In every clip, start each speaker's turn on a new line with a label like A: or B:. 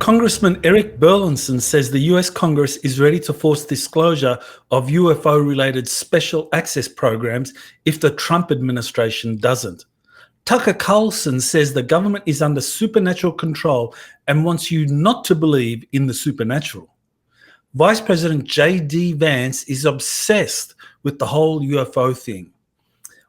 A: Congressman Eric Burlinson says the US Congress is ready to force disclosure of UFO-related special access programs if the Trump administration doesn't. Tucker Carlson says the government is under supernatural control and wants you not to believe in the supernatural. Vice President J.D. Vance is obsessed with the whole UFO thing.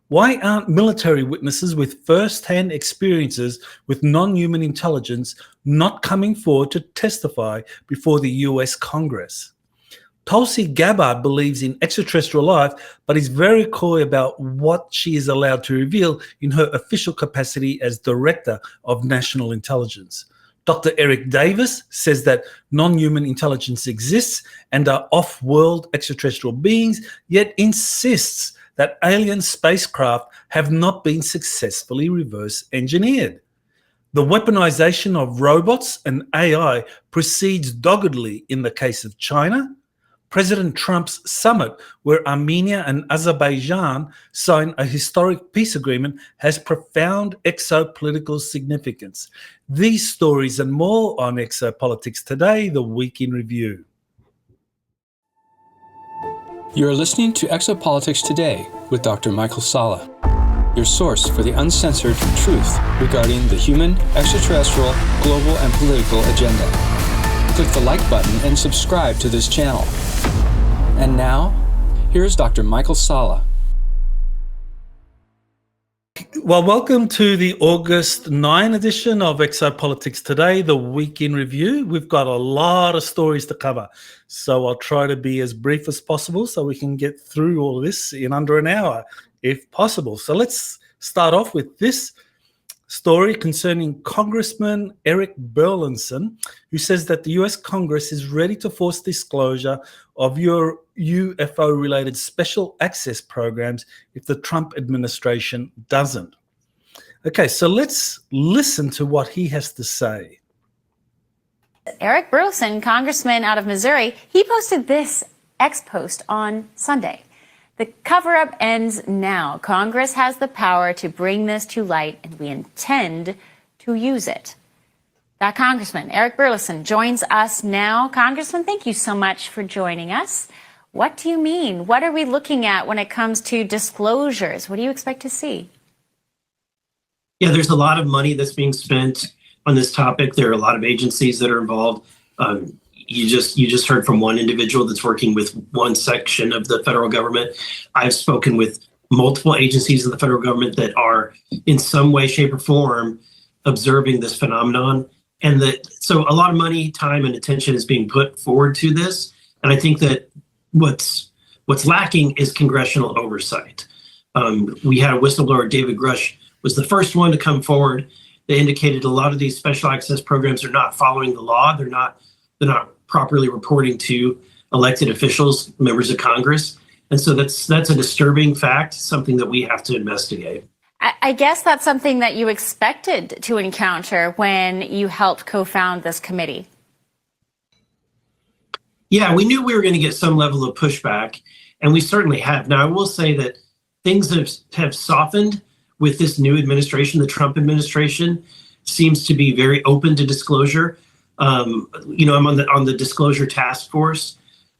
A: Why aren't military witnesses with first-hand experiences with non-human intelligence not coming forward to testify before the US Congress? Tulsi Gabbard believes in extraterrestrial life, but is very coy about what she is allowed to reveal in her official capacity as Director of National Intelligence. Dr. Eric Davis says that non-human intelligence exists and are off-world extraterrestrial beings, yet insists that alien spacecraft have not been successfully reverse engineered. The weaponization of robots and AI proceeds doggedly in the case of China. President Trump's summit, where Armenia and Azerbaijan signed a historic peace agreement, has profound exopolitical significance. These stories and more on Exopolitics today, the Week in Review.
B: You're listening to Exopolitics Today with Dr. Michael Salla, your source for the uncensored truth regarding the human, extraterrestrial, global, and political agenda. Click the like button and subscribe to this channel. And now, here's Dr. Michael Salla.
A: Well, welcome to the August 9 edition of Exopolitics Today, the Week in Review. We've got a lot of stories to cover, so I'll try to be as brief as possible so we can get through all of this in under an hour, if possible. So let's start off with this story concerning Congressman Eric Burlinson, who says that the US Congress is ready to force disclosure of your UFO-related special access programs if the Trump administration doesn't. Okay, so let's listen to what he has to say.
C: Eric Burlinson, congressman out of Missouri, he posted this X post on Sunday. The cover-up ends now. Congress has the power to bring this to light, and we intend to use it. That Congressman, Eric Burlinson, joins us now. Congressman, thank you so much for joining us. What do you mean? What are we looking at when it comes to disclosures? What do you expect to see?
D: Yeah, there's a lot of money that's being spent on this topic. There are a lot of agencies that are involved. You just heard from one individual that's working with one section of the federal government. I've spoken with multiple agencies of the federal government that are in some way, shape, or form observing this phenomenon. And so a lot of money, time, and attention is being put forward to this. And I think that what's lacking is congressional oversight. We had a whistleblower, David Grush, was the first one to come forward. They indicated a lot of these special access programs are not following the law. They're not properly reporting to elected officials, members of Congress. And so that's a disturbing fact, something that we have to investigate.
C: I guess that's something that you expected to encounter when you helped co-found this committee.
D: Yeah, we knew we were going to get some level of pushback, and we certainly have. Now, I will say that things have softened with this new administration. The Trump administration seems to be very open to disclosure. I'm on the disclosure task force.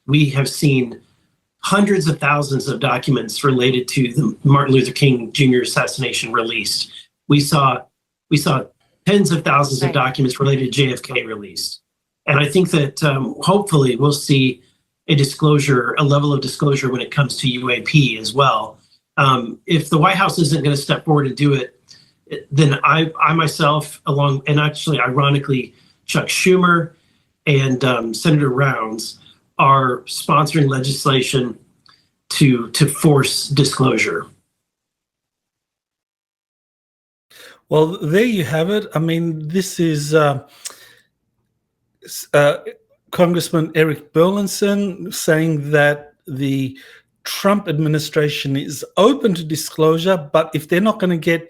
D: We have seen hundreds of thousands of documents related to the Martin Luther King Jr. assassination released. We saw tens of thousands of documents related to JFK released. And I think that hopefully we'll see a level of disclosure when it comes to UAP as well. If the White House isn't going to step forward and do it, then I myself, and actually ironically, Chuck Schumer and Senator Rounds are sponsoring legislation to force disclosure.
A: Well, there you have it. I mean, this is Congressman Eric Burlinson saying that the Trump administration is open to disclosure, but if they're not going to get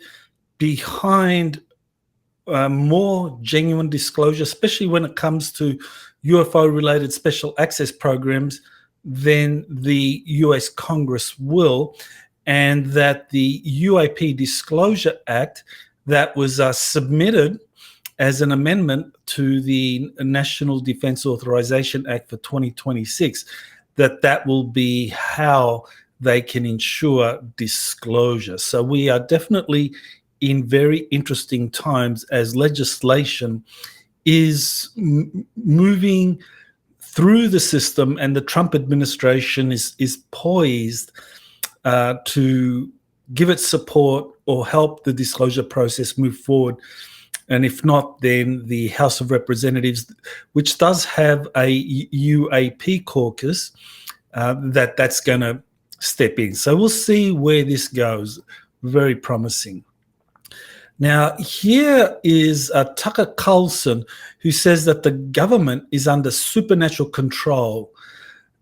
A: behind more genuine disclosure, especially when it comes to UFO-related special access programs, then the US Congress will, and that the UAP Disclosure Act that was submitted as an amendment to the National Defense Authorization Act for 2026, that will be how they can ensure disclosure. So we are definitely in very interesting times as legislation is moving through the system, and the Trump administration is poised to give it support or help the disclosure process move forward. And if not, then the House of Representatives, which does have a UAP caucus, that's going to step in. So we'll see where this goes. Very promising. Now, here is Tucker Carlson, who says that the government is under supernatural control,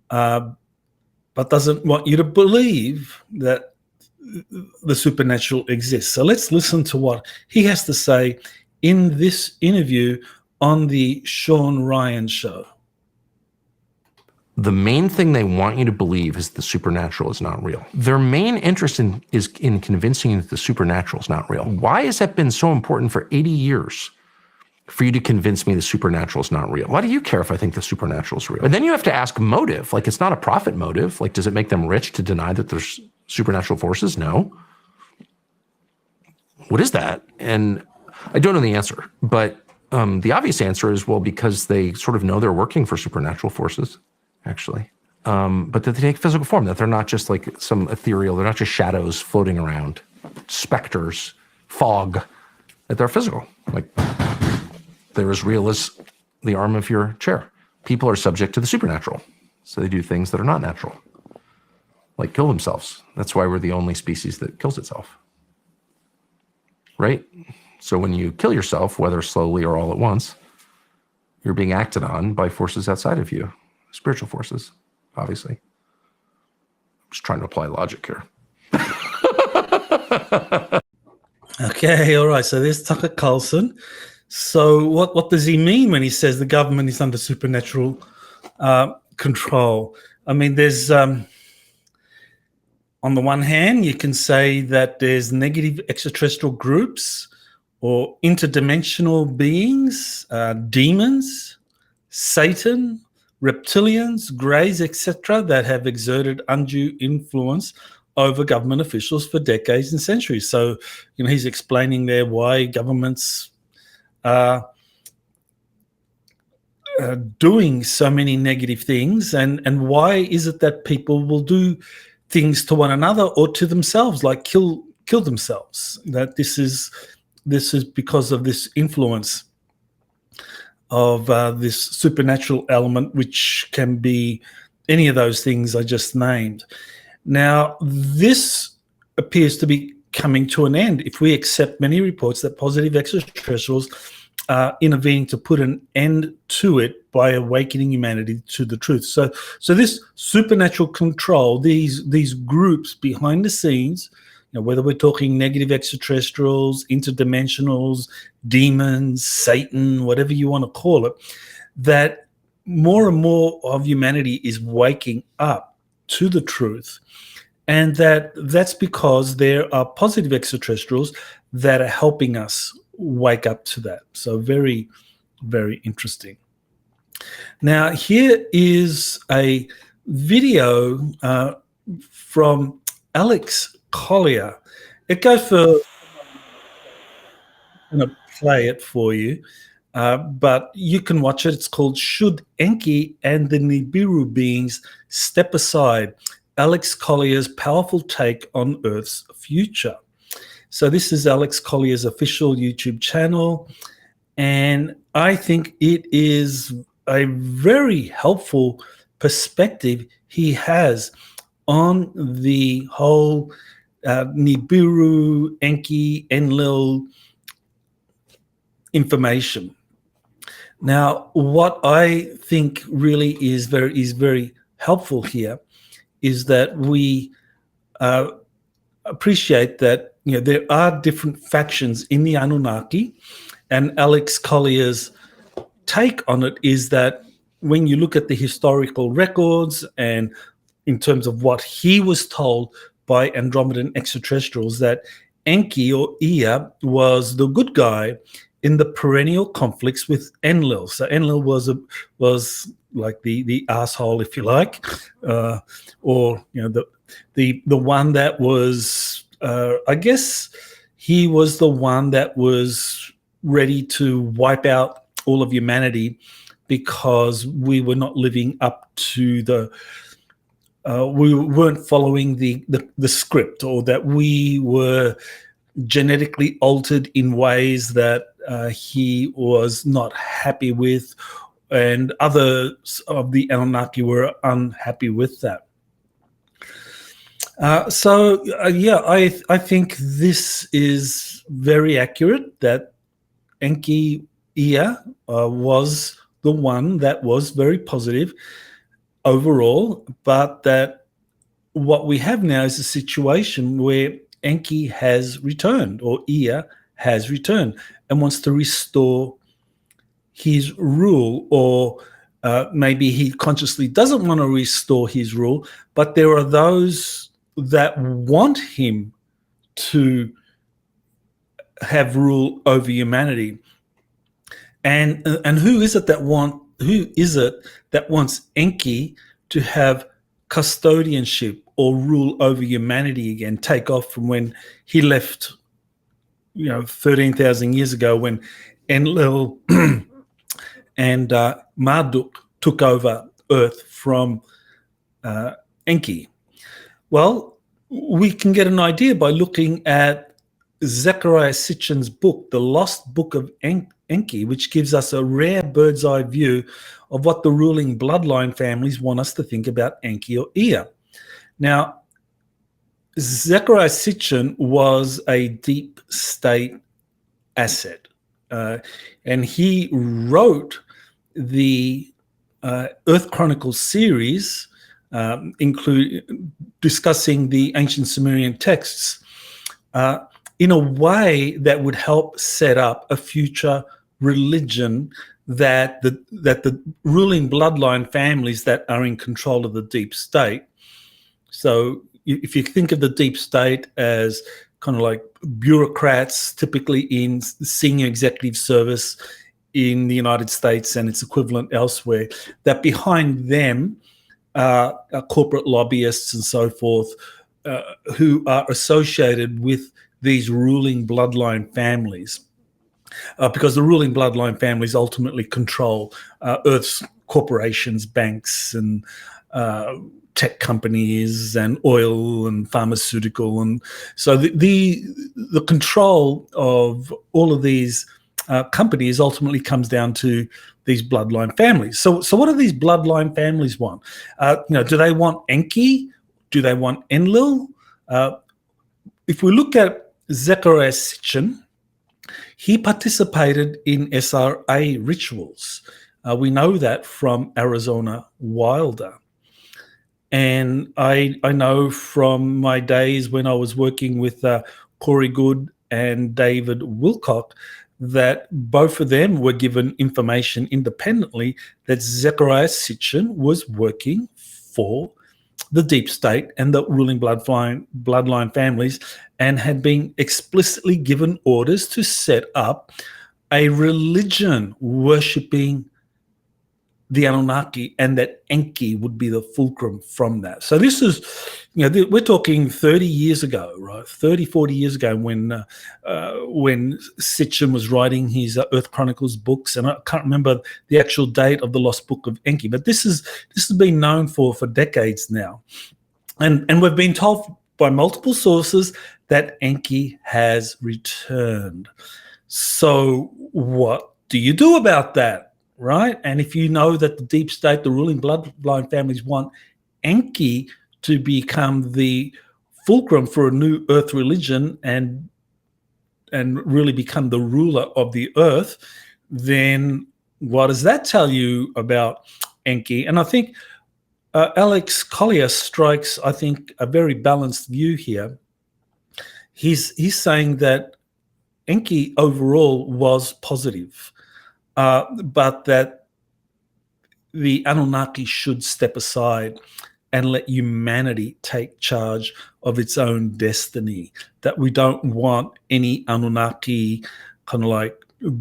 A: but doesn't want you to believe that the supernatural exists. So let's listen to what he has to say in this interview on the Sean Ryan show.
E: The main thing they want you to believe is the supernatural is not real. Their main interest is in convincing you that the supernatural is not real. Why has that been so important for 80 years for you to convince me the supernatural is not real? Why do you care if I think the supernatural is real? And then you have to ask motive. Like, it's not a profit motive. Like, does it make them rich to deny that there's supernatural forces? No. What is that? And I don't know the answer, but the obvious answer is, well, because they sort of know they're working for supernatural forces, actually, but that they take physical form, that they're not just like some ethereal, they're not just shadows floating around, specters, fog, that they're physical. Like, they're as real as the arm of your chair. People are subject to the supernatural, so they do things that are not natural, like kill themselves. That's why we're the only species that kills itself, right? So when you kill yourself, whether slowly or all at once, you're being acted on by forces outside of you. Spiritual forces, obviously. I'm just trying to apply logic here.
A: Okay, all right. So there's Tucker Carlson. So what does he mean when he says the government is under supernatural control? I mean, there's on the one hand, you can say that there's negative extraterrestrial groups or interdimensional beings, demons, Satan, reptilians, greys, etc., that have exerted undue influence over government officials for decades and centuries. So, he's explaining there why governments are doing so many negative things, and why is it that people will do things to one another or to themselves, like kill themselves. That this is because of this influence of this supernatural element, which can be any of those things I just named. Now, this appears to be coming to an end if we accept many reports that positive extraterrestrials are intervening to put an end to it by awakening humanity to the truth. So this supernatural control, these groups behind the scenes, whether we're talking negative extraterrestrials, interdimensionals, demons, Satan, whatever you want to call it, that more and more of humanity is waking up to the truth. And that's because there are positive extraterrestrials that are helping us wake up to that. So very, very interesting. Now, here is a video from Alex Collier. It goes for, I'm going to play it for you, but you can watch it. It's called Should Enki and the Nibiru Beings Step Aside? Alex Collier's powerful take on Earth's future. So this is Alex Collier's official YouTube channel, and I think it is a very helpful perspective he has on the whole Nibiru, Enki, Enlil information. Now, what I think really is very helpful here is that we appreciate that there are different factions in the Anunnaki, and Alex Collier's take on it is that when you look at the historical records and in terms of what he was told by Andromedan extraterrestrials, that Enki or Ea was the good guy in the perennial conflicts with Enlil. So Enlil was like the asshole, if you like, or the one that was, I guess, he was the one that was ready to wipe out all of humanity because we were not living up to we weren't following the script, or that we were genetically altered in ways that he was not happy with, and others of the Anunnaki were unhappy with that. I think this is very accurate, that Enki Ea was the one that was very positive overall, but that what we have now is a situation where Enki has returned, or Ea has returned, and wants to restore his rule, or maybe he consciously doesn't want to restore his rule, but there are those that want him to have rule over humanity. And who is it that wants Enki to have custodianship or rule over humanity again, take off from when he left, 13,000 years ago, when Enlil and Marduk took over Earth from Enki? Well, we can get an idea by looking at Zecharia Sitchin's book, The Lost Book of Enki, which gives us a rare bird's eye view of what the ruling bloodline families want us to think about Enki or Ea. Now, Zecharia Sitchin was a deep state asset, and he wrote the Earth Chronicles series, discussing the ancient Sumerian texts, in a way that would help set up a future religion that the ruling bloodline families that are in control of the deep state. So if you think of the deep state as kind of like bureaucrats, typically in senior executive service in the United States and its equivalent elsewhere, that behind them are corporate lobbyists and so forth, who are associated with these ruling bloodline families, because the ruling bloodline families ultimately control Earth's corporations, banks, and tech companies, and oil and pharmaceutical, and so the control of all of these companies ultimately comes down to these bloodline families. So what do these bloodline families want? Do they want Enki? Do they want Enlil? If we look at Zecharia Sitchin, he participated in SRA rituals. We know that from Arizona Wilder. And I know from my days when I was working with Corey Good and David Wilcock that both of them were given information independently that Zecharia Sitchin was working for the deep state and the ruling bloodline families, and had been explicitly given orders to set up a religion worshipping the Anunnaki, and that Enki would be the fulcrum from that. So this is, we're talking 30 years ago, right? 30, 40 years ago when Sitchin was writing his Earth Chronicles books, and I can't remember the actual date of the Lost Book of Enki, but this has been known for decades now. And we've been told by multiple sources that Enki has returned. So what do you do about that? Right? And if you know that the deep state, the ruling bloodline families want Enki to become the fulcrum for a new Earth religion and really become the ruler of the Earth, then what does that tell you about Enki? And I think Alex Collier strikes, I think, a very balanced view here. He's saying that Enki overall was positive, but that the Anunnaki should step aside and let humanity take charge of its own destiny, that we don't want any Anunnaki kind of like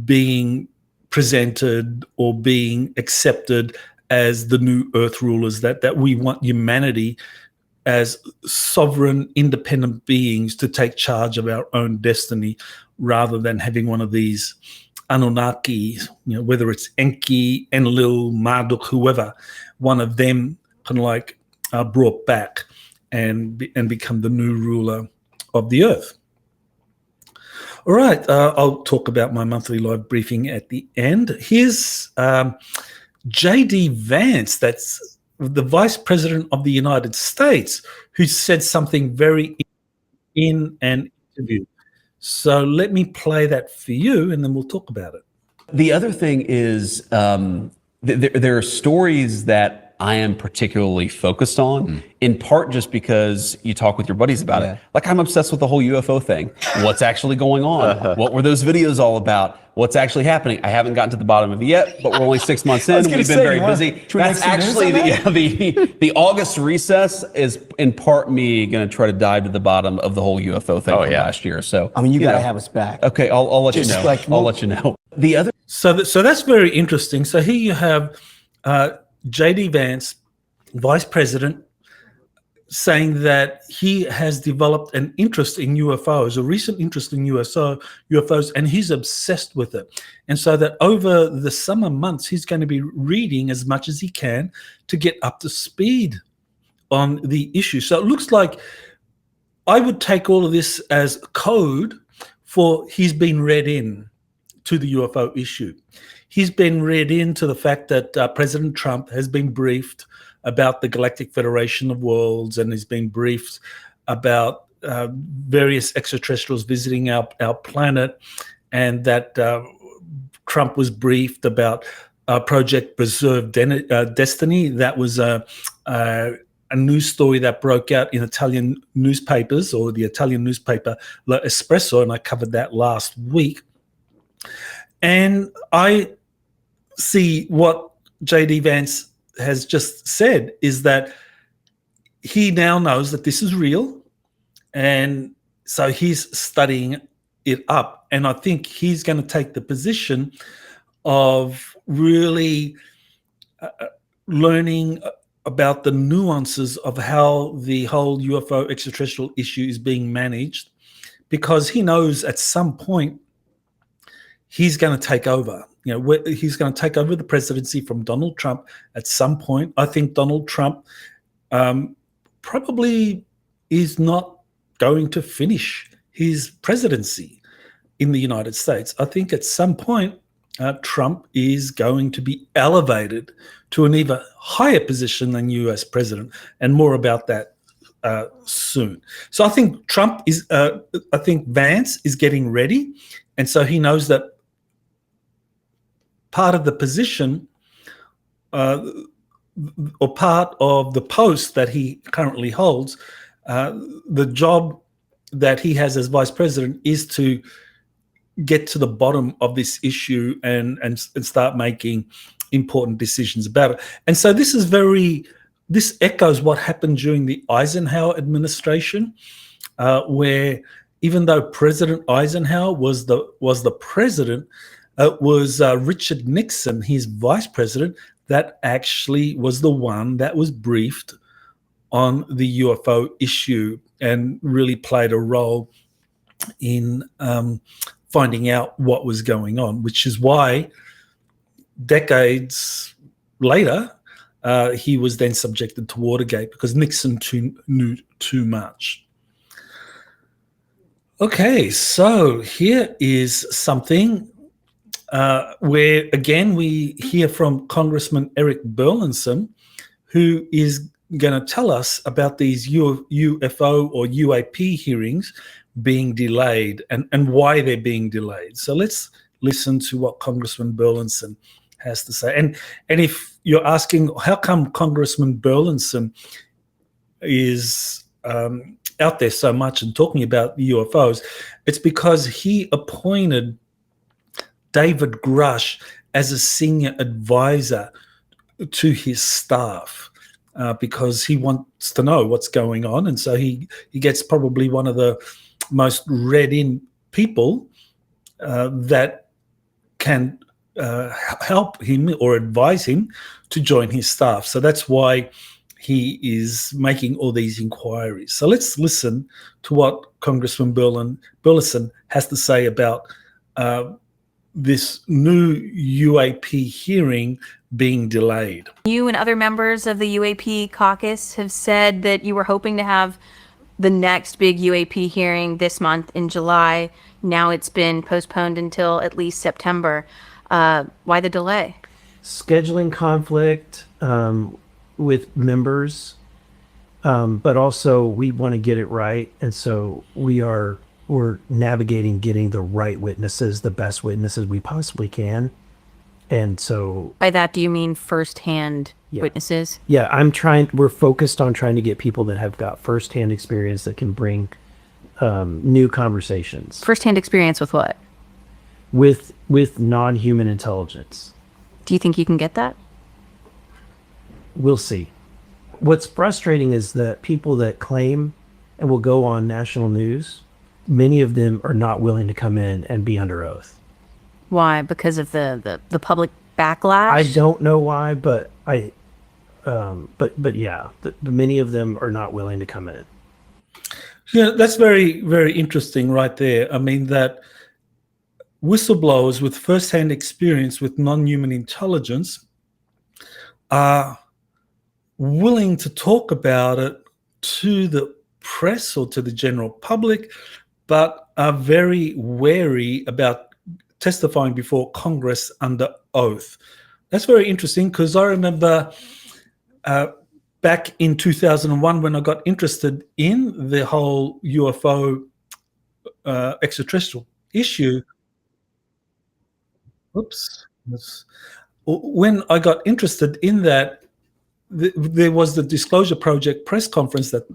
A: being presented or being accepted as the new Earth rulers, that we want humanity as sovereign, independent beings to take charge of our own destiny, rather than having one of these Anunnaki, whether it's Enki, Enlil, Marduk, whoever, one of them kind of like brought back and become the new ruler of the Earth. All right, I'll talk about my monthly live briefing at the end. Here's J.D. Vance, that's the Vice President of the United States, who said something very in an interview. So let me play that for you, and then we'll talk about it.
F: The other thing is there are stories that I am particularly focused on, in part just because you talk with your buddies about it. Like, I'm obsessed with the whole UFO thing. What's actually going on? What were those videos all about? What's actually happening? I haven't gotten to the bottom of it yet, but we're only 6 months in. We've been very busy. That's actually the August recess is in part me going to try to dive to the bottom of the whole UFO thing from last year. So
G: I mean, you got to have us back.
F: Okay, I'll let you know. I'll let you know. The other.
A: So that's very interesting. So here you have J.D. Vance, Vice President, saying that he has developed an interest in UFOs, a recent interest in UFOs, and he's obsessed with it. And so that over the summer months, he's going to be reading as much as he can to get up to speed on the issue. So it looks like I would take all of this as code for he's been read in to the UFO issue. He's been read into the fact that President Trump has been briefed about the Galactic Federation of Worlds, and has been briefed about various extraterrestrials visiting our planet, and that Trump was briefed about Project Preserve Destiny. That was a news story that broke out in Italian newspapers, or the Italian newspaper L'Espresso, and I covered that last week. And I see what J.D. Vance has just said is that he now knows that this is real, and so he's studying it up. And I think he's going to take the position of really learning about the nuances of how the whole UFO extraterrestrial issue is being managed, because he knows at some point he's going to take over. He's going to take over the presidency from Donald Trump at some point. I think Donald Trump probably is not going to finish his presidency in the United States. I think at some point Trump is going to be elevated to an even higher position than US president, and more about that soon. So I think I think Vance is getting ready, and so he knows that part of the position or part of the post that he currently holds, the job that he has as vice president is to get to the bottom of this issue and start making important decisions about it. And so this echoes what happened during the Eisenhower administration, where even though President Eisenhower was the president, it was Richard Nixon, his vice president, that actually was the one that was briefed on the UFO issue and really played a role in finding out what was going on, which is why decades later he was then subjected to Watergate, because Nixon knew too much. Okay, so here is something where, again, we hear from Congressman Eric Burlinson, who is going to tell us about these UFO or UAP hearings being delayed and why they're being delayed. So let's listen to what Congressman Burlinson has to say. And if you're asking how come Congressman Burlinson is out there so much and talking about the UFOs, it's because he appointed David Grush as a senior advisor to his staff, because he wants to know what's going on. And so he gets probably one of the most read-in people that can help him or advise him to join his staff. So that's why he is making all these inquiries. So let's listen to what Congressman Burleson has to say about this new UAP hearing being delayed.
G: You and other members of the UAP caucus have said that you were hoping to have the next big UAP hearing this month in July. Now it's been postponed until at least September. Why the delay?
H: Scheduling conflict with members, but also we want to get it right, and so we're navigating getting the right witnesses, the best witnesses we possibly can. And so
G: By that, do you mean firsthand
H: Yeah.
G: witnesses?
H: yeah, we're focused on trying to get people that have got firsthand experience that can bring new conversations
G: Firsthand experience with what?
H: with non-human intelligence.
G: Do you think you can get that?
H: We'll see. What's frustrating is that people that claim and will go on national news, many of them are not willing to come in and be under oath.
G: Why? Because of the public backlash?
H: I don't know why, but but yeah, many of them are not willing to come in.
A: Yeah, that's very, very interesting right there. I mean, that whistleblowers with first-hand experience with non-human intelligence are willing to talk about it to the press or to the general public, but are very wary about testifying before Congress under oath. That's very interesting, because I remember back in 2001 when I got interested in the whole UFO extraterrestrial issue. When I got interested in that, there was the Disclosure Project press conference that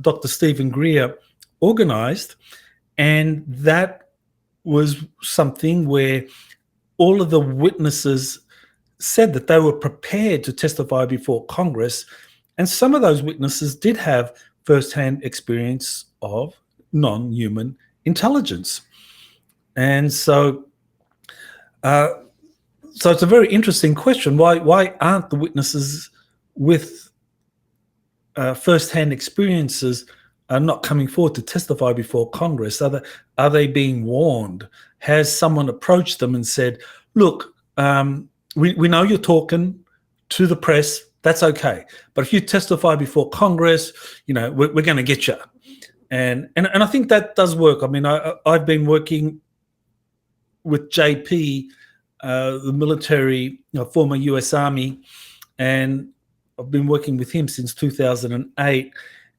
A: Dr. Stephen Greer organized, and that was something where all of the witnesses said that they were prepared to testify before Congress, and some of those witnesses did have first-hand experience of non-human intelligence. And so it's a very interesting question. Why aren't the witnesses with first-hand experiences not coming forward to testify before Congress? Are they being warned? Has someone approached them and said, look, we know you're talking to the press, that's okay, but if you testify before Congress, we're going to get you. And I think that does work. I mean, I've been working with JP, the military, former US Army, and I've been working with him since 2008,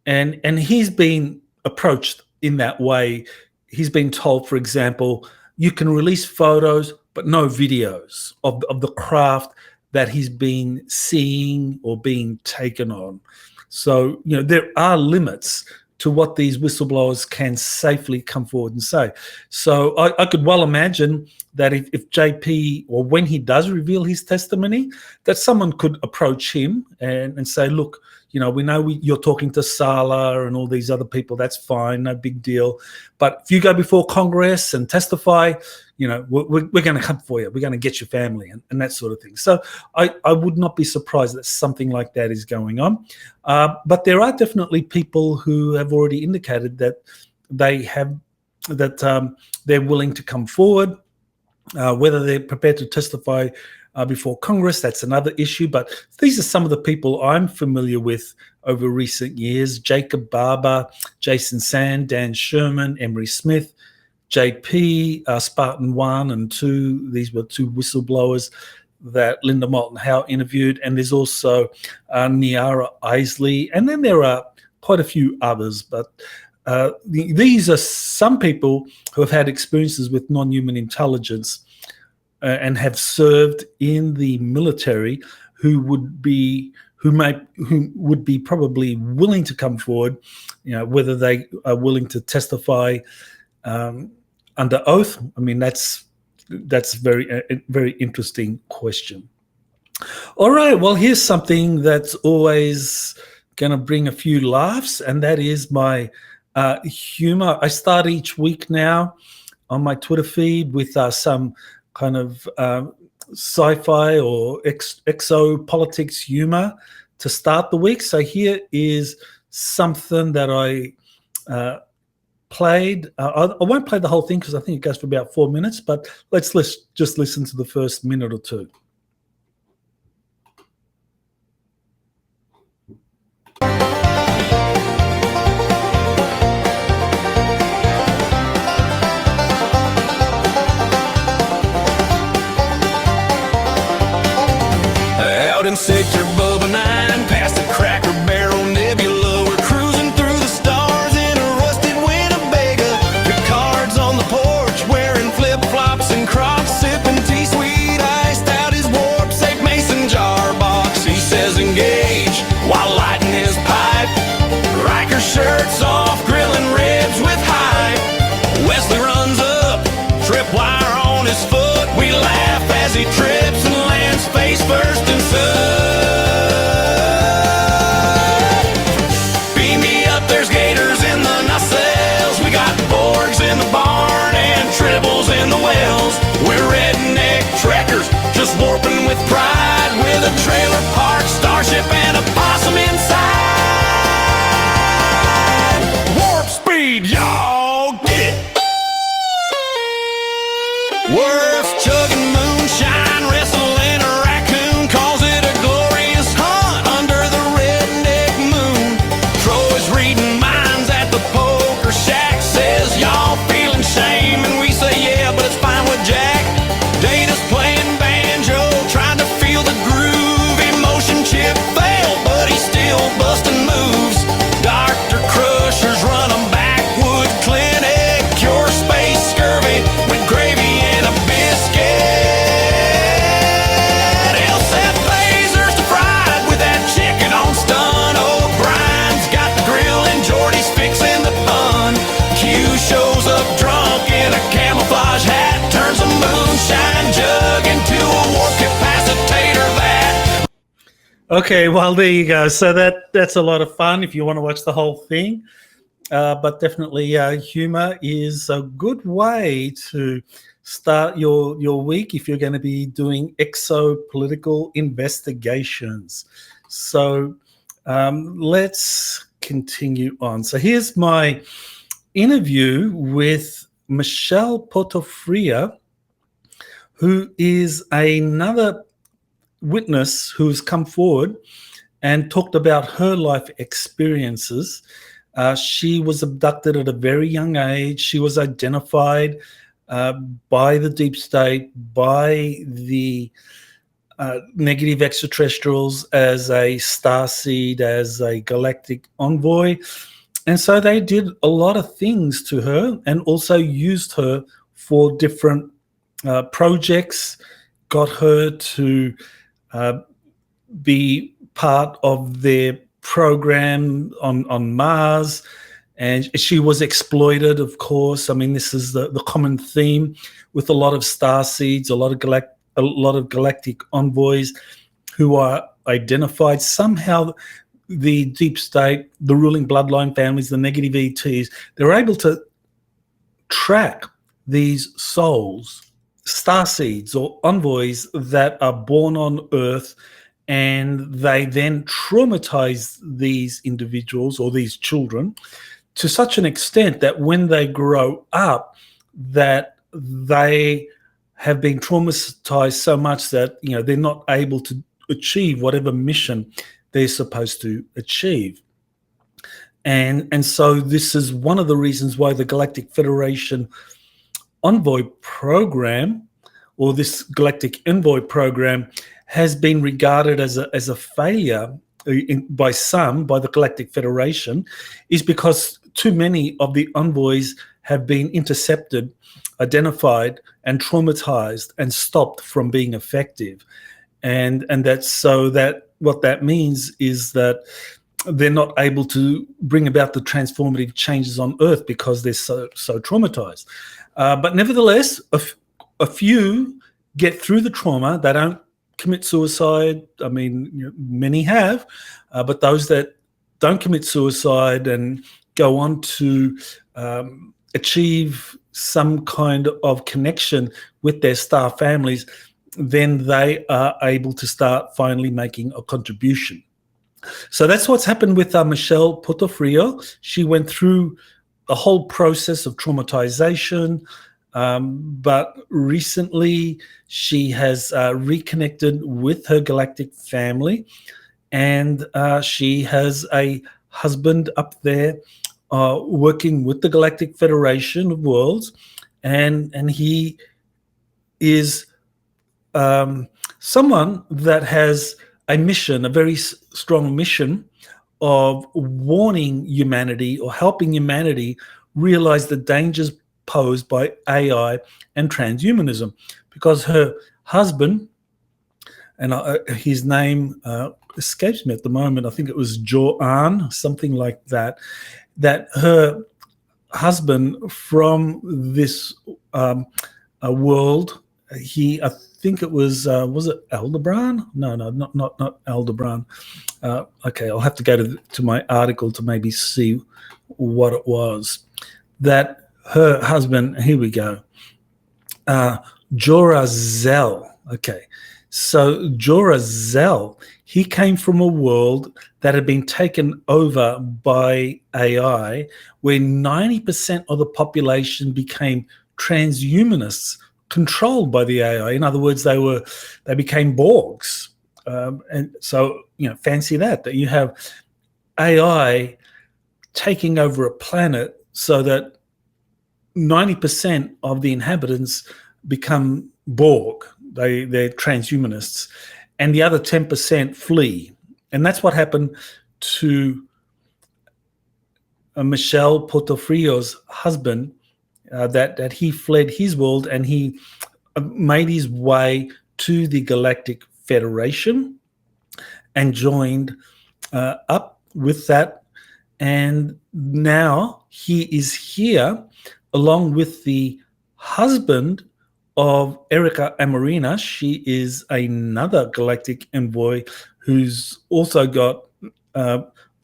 A: and he's been approached in that way. He's been told, for example, you can release photos but no videos of the craft that he's been seeing or being taken on. So, there are limits to what these whistleblowers can safely come forward and say. So I could well imagine that if JP, or when he does reveal his testimony, that someone could approach him and say, look, we know you're talking to Salla and all these other people, that's fine, no big deal. But if you go before Congress and testify, we're going to come for you. We're going to get your family and that sort of thing. So I would not be surprised that something like that is going on. But there are definitely people who have already indicated that they're willing to come forward. Whether they're prepared to testify before Congress, that's another issue. But these are some of the people I'm familiar with over recent years: Jacob Barber, Jason Sand, Dan Sherman, Emery Smith, JP, Spartan 1 and 2. These were two whistleblowers that Linda Moulton Howe interviewed. And there's also Niara Isley. And then there are quite a few others. But these are some people who have had experiences with non-human intelligence and have served in the military, who would be probably willing to come forward, whether they are willing to testify under oath. I mean, that's very interesting question. All right, well, here's something that's always going to bring a few laughs, and that is my humor. I start each week now on my Twitter feed with some kind of sci-fi or exopolitics humor to start the week. So here is something that I played. I won't play the whole thing because I think it goes for about 4 minutes, but let's just listen to the first minute or two.
I: Out in Sector Bubba 9, past the Cracker Barrel Nebula, we're cruising through the stars in a rusted Winnebago. Picard's on the porch, wearing flip-flops and Crocs, sipping tea sweet, iced out his warp safe mason jar box. He says engage while lighting his pipe. Riker shirts off, grilling ribs with hype. Wesley runs up, tripwire on his foot. We laugh as he trips and lands face first and beam me up, there's gators in the nacelles. We got Borgs in the barn and tribbles in the wells. We're redneck trekkers, just warping with pride, with a trailer park, starship, and a possum inside. Warp speed, y'all, get it! Worth chugging moonshine, wrestling a raccoon, calls it a glorious hunt under the redneck moon. Troy's reading minds at the poker shack, says y'all feeling shame, and we say yeah, but it's fine with Jack. Data's playing banjo, trying to feel the groove. Emotion chip failed, but he's still busting moves. Dr. Crusher's run 'em backwood clinic, cure space scurvy with gravy and a biscuit. He'll set lasers to fried with that chicken on stun. O'Brien's got the grill and Jordy's fixing the bun. Q shows up drunk in a camouflage hat, turns a moonshine jug into a warp capacitator vat.
A: Okay, well, there you go. So that's a lot of fun if you want to watch the whole thing. But definitely humor is a good way to start your week if you're going to be doing exopolitical investigations. So let's continue on. So here's my interview with Michelle Portofria, who is another witness who has come forward and talked about her life experiences. She was abducted at a very young age. She was identified by the deep state, by the negative extraterrestrials as a starseed, as a galactic envoy. And so they did a lot of things to her and also used her for different projects, got her to be part of their program on Mars, and she was exploited, of course. I mean, this is the common theme with a lot of starseeds, a lot of galactic envoys who are identified. Somehow the deep state, the ruling bloodline families, the negative ETs, they're able to track these souls, starseeds or envoys that are born on Earth, and they then traumatize these individuals or these children to such an extent that when they grow up, that they have been traumatized so much that, you know, they're not able to achieve whatever mission they're supposed to achieve. And so this is one of the reasons why the Galactic Federation Envoy program, or this Galactic Envoy program, has been regarded as a failure by some, by the Galactic Federation, is because too many of the envoys have been intercepted, identified, and traumatized and stopped from being effective. And that's so that what that means is that they're not able to bring about the transformative changes on Earth because they're so traumatized. But nevertheless, a few get through the trauma. They don't commit suicide. I mean, you know, many have, but those that don't commit suicide and go on to achieve some kind of connection with their star families, then they are able to start finally making a contribution. So that's what's happened with Michelle Portofrio. She went through a whole process of traumatization, but recently she has reconnected with her galactic family, and she has a husband up there working with the Galactic Federation of Worlds, and he is someone that has a mission, a very strong mission of warning humanity or helping humanity realize the dangers posed by AI and transhumanism, because her husband, and his name escapes me at the moment, I think it was Joanne, something like that, that her husband from this world, I think it was it Aldebaran? No, not Aldebaran. Okay, I'll have to go to my article to maybe see what it was. That her husband, here we go, Jorazel. Okay, so Jorazel, he came from a world that had been taken over by AI, where 90% of the population became transhumanists, controlled by the AI. In other words, they became Borgs. And so, fancy that you have AI taking over a planet so that 90% of the inhabitants become Borg. They're transhumanists, and the other 10% flee. And that's what happened to Michelle Portofrio's husband, that he fled his world and he made his way to the Galactic Federation and joined up with that. And now he is here along with the husband of Erica Amarina. She is another galactic envoy who's also got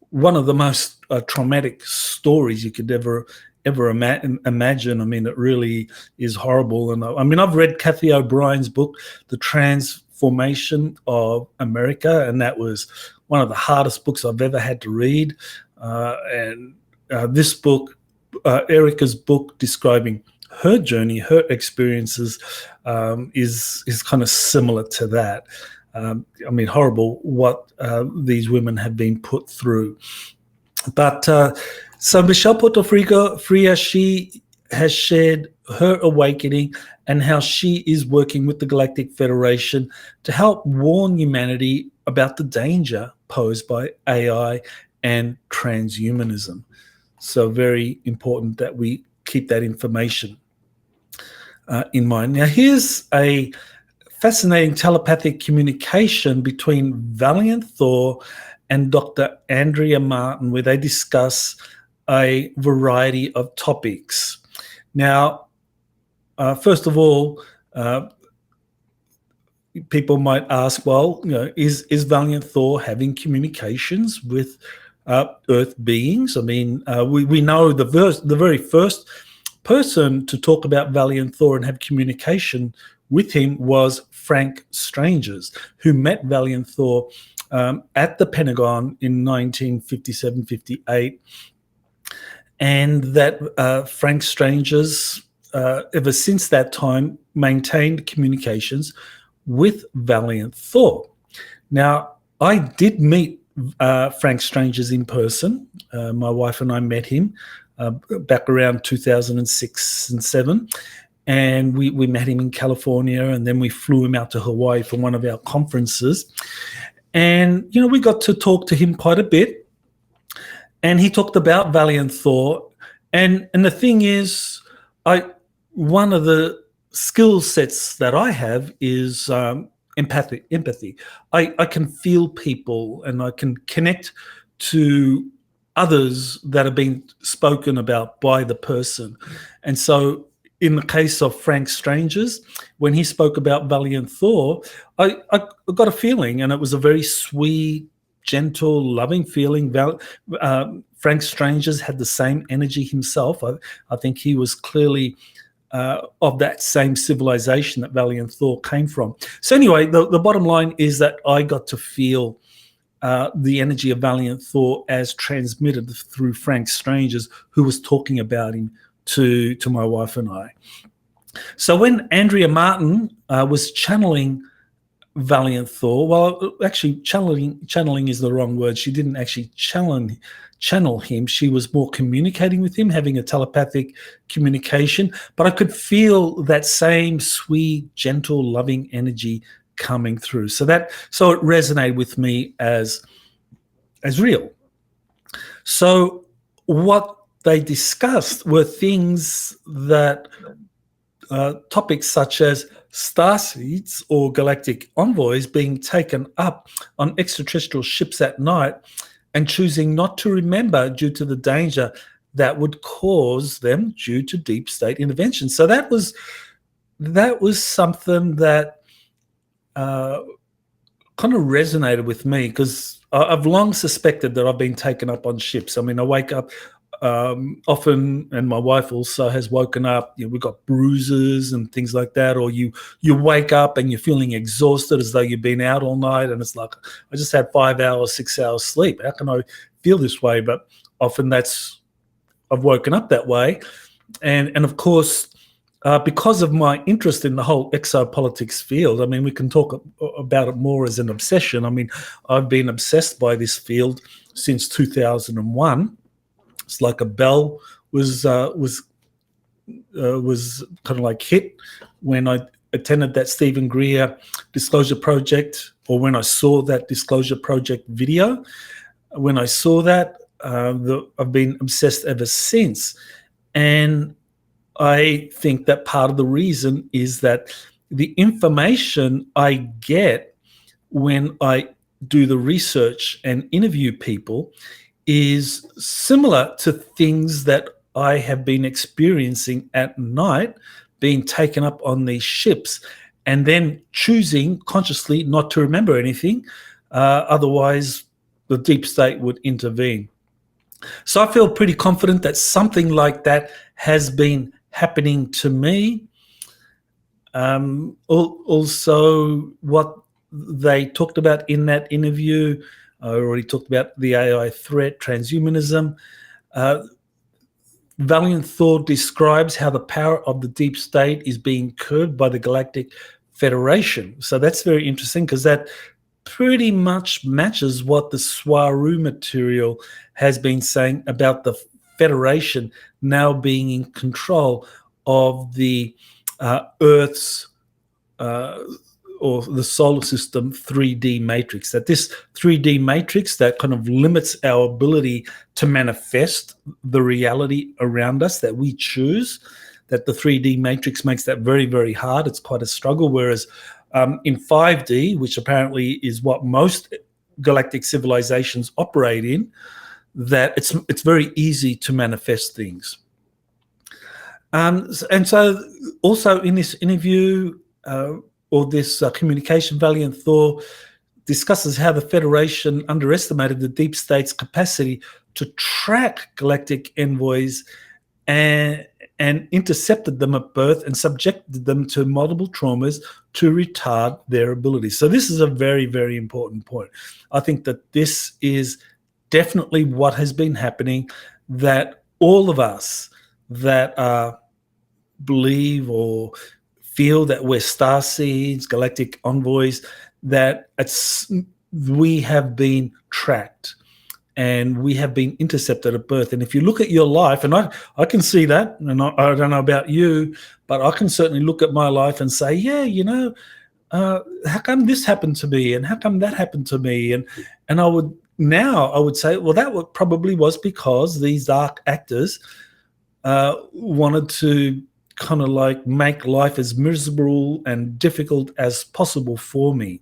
A: one of the most traumatic stories you could ever imagine. I mean, it really is horrible. And I mean, I've read Kathy O'Brien's book, The Transformation of America, and that was one of the hardest books I've ever had to read. And this book, Erica's book, describing her journey, her experiences, is kind of similar to that. I mean, horrible what these women have been put through. But so Michelle Portofrio, she has shared her awakening and how she is working with the Galactic Federation to help warn humanity about the danger posed by AI and transhumanism. So very important that we keep that information in mind. Now, here's a fascinating telepathic communication between Valiant Thor and Dr. Andrea Martin, where they discuss a variety of topics. Now, first of all, people might ask, well, is Valiant Thor having communications with Earth beings? I mean, we know the very first person to talk about Valiant Thor and have communication with him was Frank Strangers, who met Valiant Thor at the Pentagon in 1957-58, and that Frank Strangers, ever since that time, maintained communications with Valiant Thor. Now, I did meet Frank Strangers in person. My wife and I met him back around 2006 and 7. And we met him in California, and then we flew him out to Hawaii for one of our conferences. And, we got to talk to him quite a bit. And he talked about Valiant Thor. And the thing is, one of the skill sets that I have is empathy. I can feel people, and I can connect to others that are being spoken about by the person. And so in the case of Frank Strangers, when he spoke about Valiant Thor, I got a feeling, and it was a very sweet, gentle, loving feeling. Frank Strangers had the same energy himself. I think he was clearly of that same civilization that Valiant Thor came from. So anyway, the bottom line is that I got to feel the energy of Valiant Thor as transmitted through Frank Strangers, who was talking about him to my wife and I. So when Andrea Martin was channeling Valiant Thor, well, actually channeling is the wrong word. She didn't actually channel him. She was more communicating with him, having a telepathic communication. But I could feel that same sweet, gentle, loving energy coming through. So it resonated with me as real. So what they discussed were things that topics such as starseeds or galactic envoys being taken up on extraterrestrial ships at night and choosing not to remember due to the danger that would cause them due to deep state intervention. So that was something that kind of resonated with me, because I've long suspected that I've been taken up on ships. I mean, I wake up often, and my wife also has woken up, we've got bruises and things like that, or you wake up and you're feeling exhausted as though you've been out all night, and it's like, I just had 5 hours, 6 hours sleep. How can I feel this way? But often I've woken up that way. And of course, because of my interest in the whole exopolitics field, I mean, we can talk about it more as an obsession. I mean, I've been obsessed by this field since 2001. It's like a bell was kind of like hit when I attended that Stephen Greer Disclosure Project, or when I saw that Disclosure Project video. When I saw that, I've been obsessed ever since. And I think that part of the reason is that the information I get when I do the research and interview people is similar to things that I have been experiencing at night, being taken up on these ships, and then choosing consciously not to remember anything. Otherwise, the deep state would intervene. So I feel pretty confident that something like that has been happening to me. Also, what they talked about in that interview, I already talked about the AI threat, transhumanism. Valiant Thor describes how the power of the deep state is being curbed by the Galactic Federation. So that's very interesting, because that pretty much matches what the Swaru material has been saying about the Federation now being in control of the Earth's or the solar system 3D matrix. That this 3D matrix that kind of limits our ability to manifest the reality around us that we choose, that the 3D matrix makes that very, very hard. It's quite a struggle. Whereas in 5D, which apparently is what most galactic civilizations operate in, that it's very easy to manifest things. And so also in this interview, or this communication, Valiant Thor discusses how the Federation underestimated the deep state's capacity to track galactic envoys and intercepted them at birth and subjected them to multiple traumas to retard their abilities. So this is a very, very important point. I think that this is definitely what has been happening, that all of us that believe or feel that we're starseeds, galactic envoys, that we have been tracked and we have been intercepted at birth. And if you look at your life, and I can see that, and I don't know about you, but I can certainly look at my life and say, yeah, how come this happened to me, and how come that happened to me? And I would say, well, that probably was because these dark actors wanted to kind of like make life as miserable and difficult as possible for me.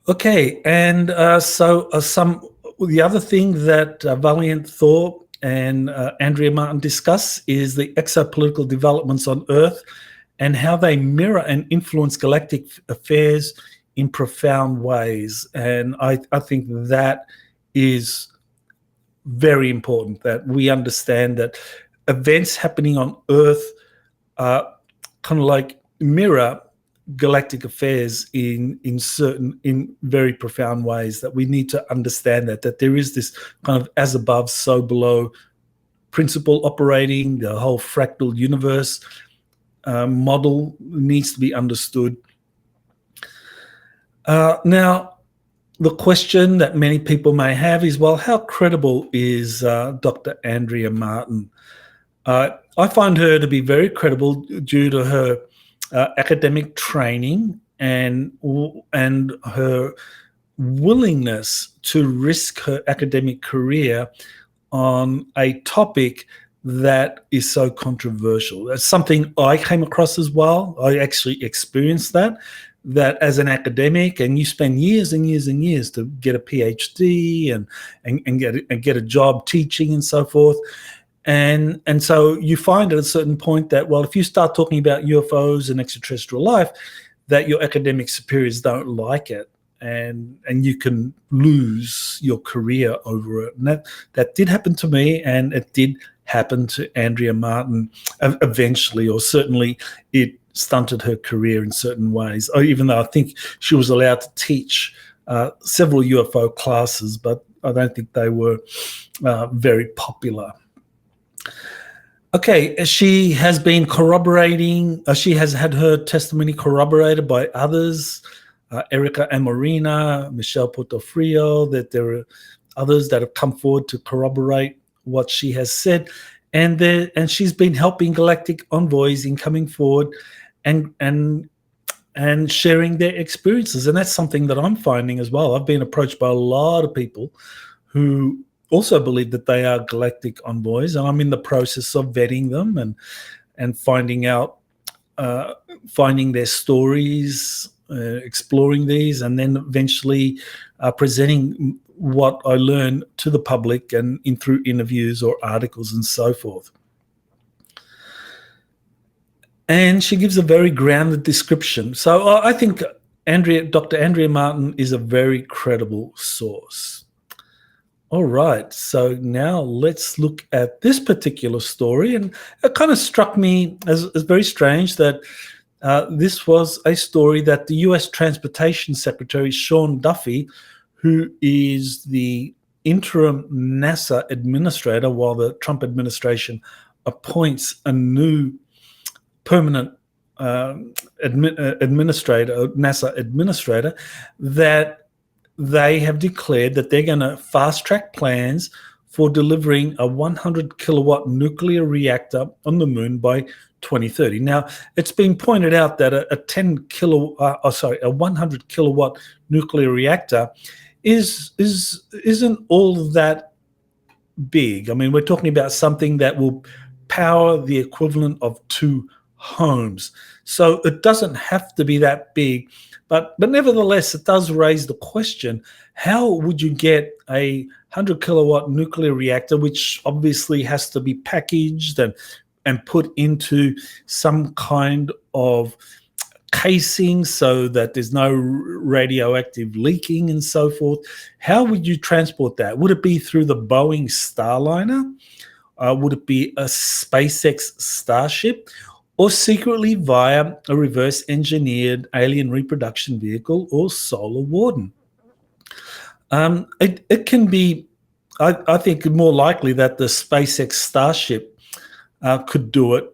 A: Okay, and the other thing that Valiant Thor and Andrea Martin discuss is the exopolitical developments on Earth and how they mirror and influence galactic affairs in profound ways. And I think that is very important, that we understand that events happening on Earth kind of like mirror galactic affairs in very profound ways, that we need to understand that there is this kind of as above, so below principle operating. The whole fractal universe model needs to be understood. Now, the question that many people may have is, well, how credible is Dr. Andrea Martin? I find her to be very credible due to her academic training and her willingness to risk her academic career on a topic that is so controversial. That's something I came across as well. I actually experienced that as an academic, and you spend years and years and years to get a Ph.D. and get a job teaching and so forth. And so you find at a certain point that, well, if you start talking about UFOs and extraterrestrial life, that your academic superiors don't like it, and you can lose your career over it. And that did happen to me, and it did happen to Andrea Martin eventually, or certainly it stunted her career in certain ways, even though I think she was allowed to teach several UFO classes, but I don't think they were very popular. Okay, she has been corroborating, she has had her testimony corroborated by others, Erica Amorina, Michelle Portofrio, that there are others that have come forward to corroborate what she has said. And she's been helping galactic envoys in coming forward and sharing their experiences. And that's something that I'm finding as well. I've been approached by a lot of people who also believe that they are galactic envoys, and I'm in the process of vetting them and finding out, finding their stories, exploring these, and then eventually presenting what I learn to the public and through interviews or articles and so forth. And she gives a very grounded description. So I think Dr. Andrea Martin is a very credible source. All right, so now let's look at this particular story. And it kind of struck me as very strange that this was a story that the US Transportation Secretary, Sean Duffy, who is the interim NASA administrator while the Trump administration appoints a new permanent administrator, NASA administrator, that they have declared that they're going to fast-track plans for delivering a 100 kilowatt nuclear reactor on the moon by 2030. Now, it's been pointed out that a 100 kilowatt nuclear reactor isn't all that big. I mean, we're talking about something that will power the equivalent of 2 homes. So it doesn't have to be that big. But nevertheless, it does raise the question, how would you get a 100 kilowatt nuclear reactor, which obviously has to be packaged and put into some kind of casing so that there's no radioactive leaking and so forth? How would you transport that? Would it be through the Boeing Starliner? Would it be a SpaceX Starship? Or secretly via a reverse-engineered alien reproduction vehicle or solar warden? It can be, I think, more likely that the SpaceX Starship could do it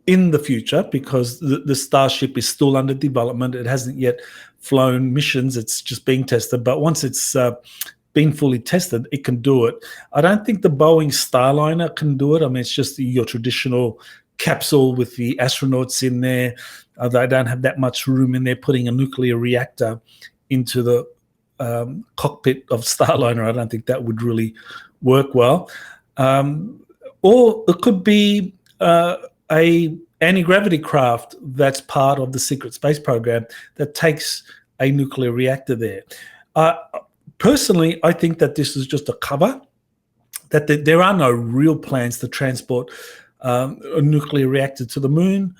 A: in the future, because the Starship is still under development. It hasn't yet flown missions. It's just being tested. But once it's been fully tested, it can do it. I don't think the Boeing Starliner can do it. I mean, it's just your traditional capsule with the astronauts in there. They don't have that much room in there. Putting a nuclear reactor into the cockpit of Starliner, I don't think that would really work well. Or it could be a anti-gravity craft that's part of the secret space program that takes a nuclear reactor there. Personally, I think that this is just a cover, that there are no real plans to transport a nuclear reactor to the moon,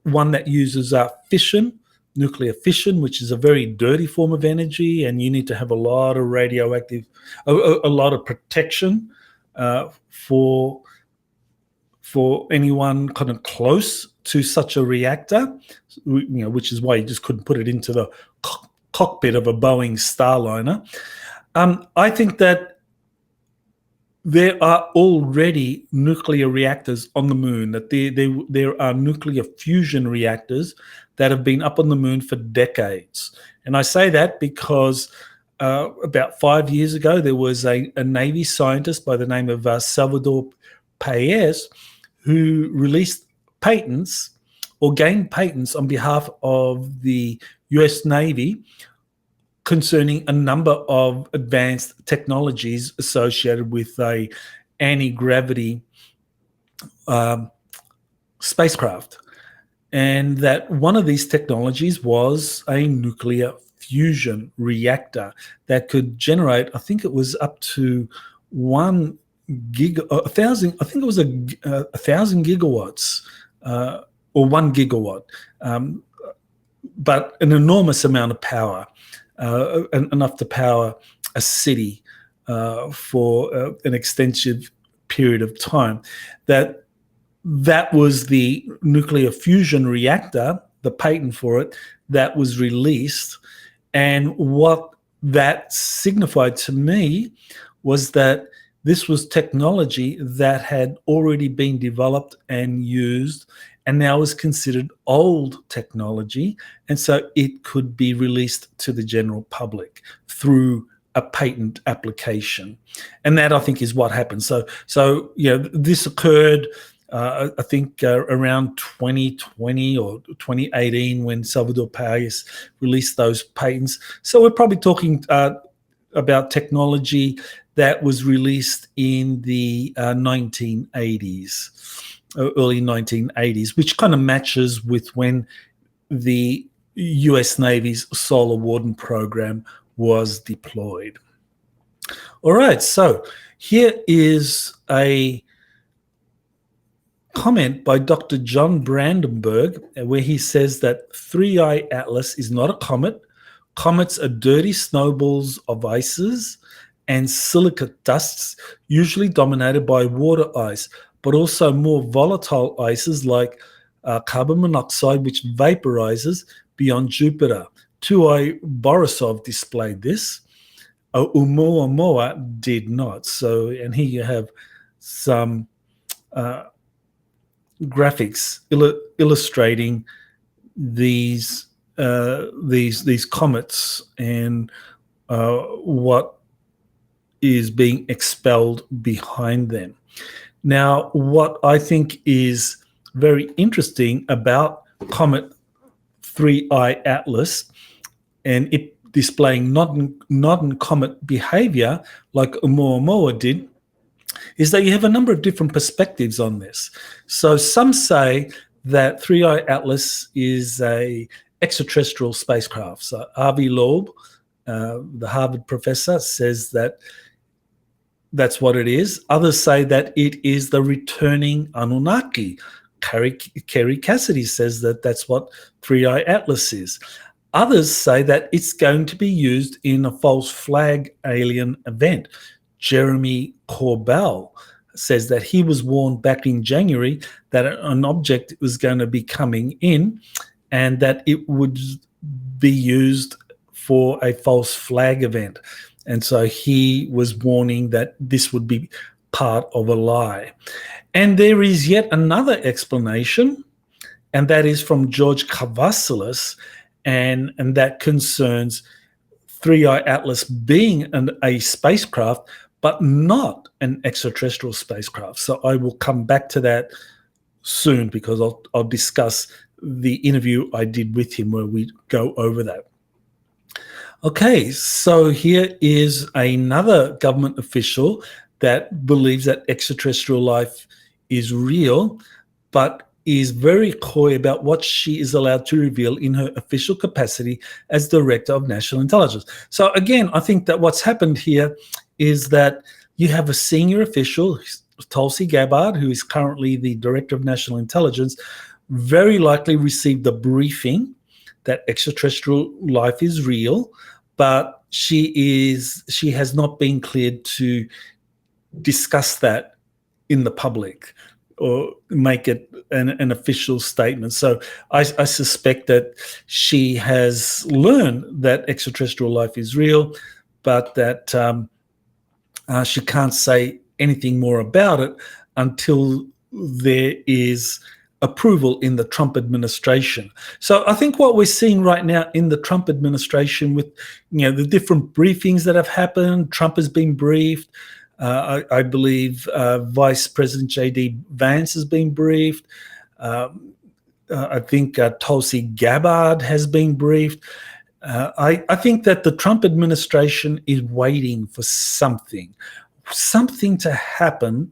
A: one that uses nuclear fission, which is a very dirty form of energy, and you need to have a lot of protection for for anyone kind of close to such a reactor, which is why you just couldn't put it into the cockpit of a Boeing Starliner. I think that there are already nuclear reactors on the moon, that there are nuclear fusion reactors that have been up on the moon for decades. And I say that because about 5 years ago, there was a Navy scientist by the name of Salvador Payez who released patents or gained patents on behalf of the US Navy concerning a number of advanced technologies associated with a anti-gravity spacecraft. And that one of these technologies was a nuclear fusion reactor that could generate, I think it was up to 1,000 gigawatts or 1 gigawatt, but an enormous amount of power, enough to power a city for an extensive period of time. That was the nuclear fusion reactor, the patent for it, that was released. And what that signified to me was that this was technology that had already been developed and used and now is considered old technology. And so it could be released to the general public through a patent application. And that, I think, is what happened. So this occurred I think around 2020 or 2018 when Salvador Payez released those patents. So we're probably talking about technology that was released in the 1980s, early 1980s, which kind of matches with when the US Navy's Solar Warden program was deployed. All right, so here is a comment by Dr. John Brandenburg where he says that 3I Atlas is not a comet. Comets are dirty snowballs of ices and silicate dusts, usually dominated by water ice, but also more volatile ices like carbon monoxide, which vaporizes beyond Jupiter. 2I Borisov displayed this. Oumuamua did not. So, and here you have some graphics illustrating these comets and what is being expelled behind them. Now, what I think is very interesting about Comet 3I Atlas and it displaying non-comet behavior like Oumuamua did is that you have a number of different perspectives on this. So some say that 3I Atlas is a extraterrestrial spacecraft. So Avi Loeb, the Harvard professor, says that that's what it is. Others say that it is the returning Anunnaki. Kerry Cassidy says that that's what 3I Atlas is. Others say that it's going to be used in a false flag alien event. Jeremy Corbell says that he was warned back in January that an object was going to be coming in and that it would be used for a false flag event. And so he was warning that this would be part of a lie. And there is yet another explanation, and that is from George Kavasilis, and that concerns 3I Atlas being a spacecraft, but not an extraterrestrial spacecraft. So I will come back to that soon because I'll discuss the interview I did with him where we go over that. Okay, so here is another government official that believes that extraterrestrial life is real, but is very coy about what she is allowed to reveal in her official capacity as Director of National Intelligence. So again, I think that what's happened here is that you have a senior official, Tulsi Gabbard, who is currently the Director of National Intelligence, very likely received a briefing that extraterrestrial life is real, but she has not been cleared to discuss that in the public. or make it an official statement. So I suspect that she has learned that extraterrestrial life is real, but that she can't say anything more about it until there is approval in the Trump administration. So I think what we're seeing right now in the Trump administration with, the different briefings that have happened, Trump has been briefed. I believe Vice President J.D. Vance has been briefed. I think Tulsi Gabbard has been briefed. I think that the Trump administration is waiting for something to happen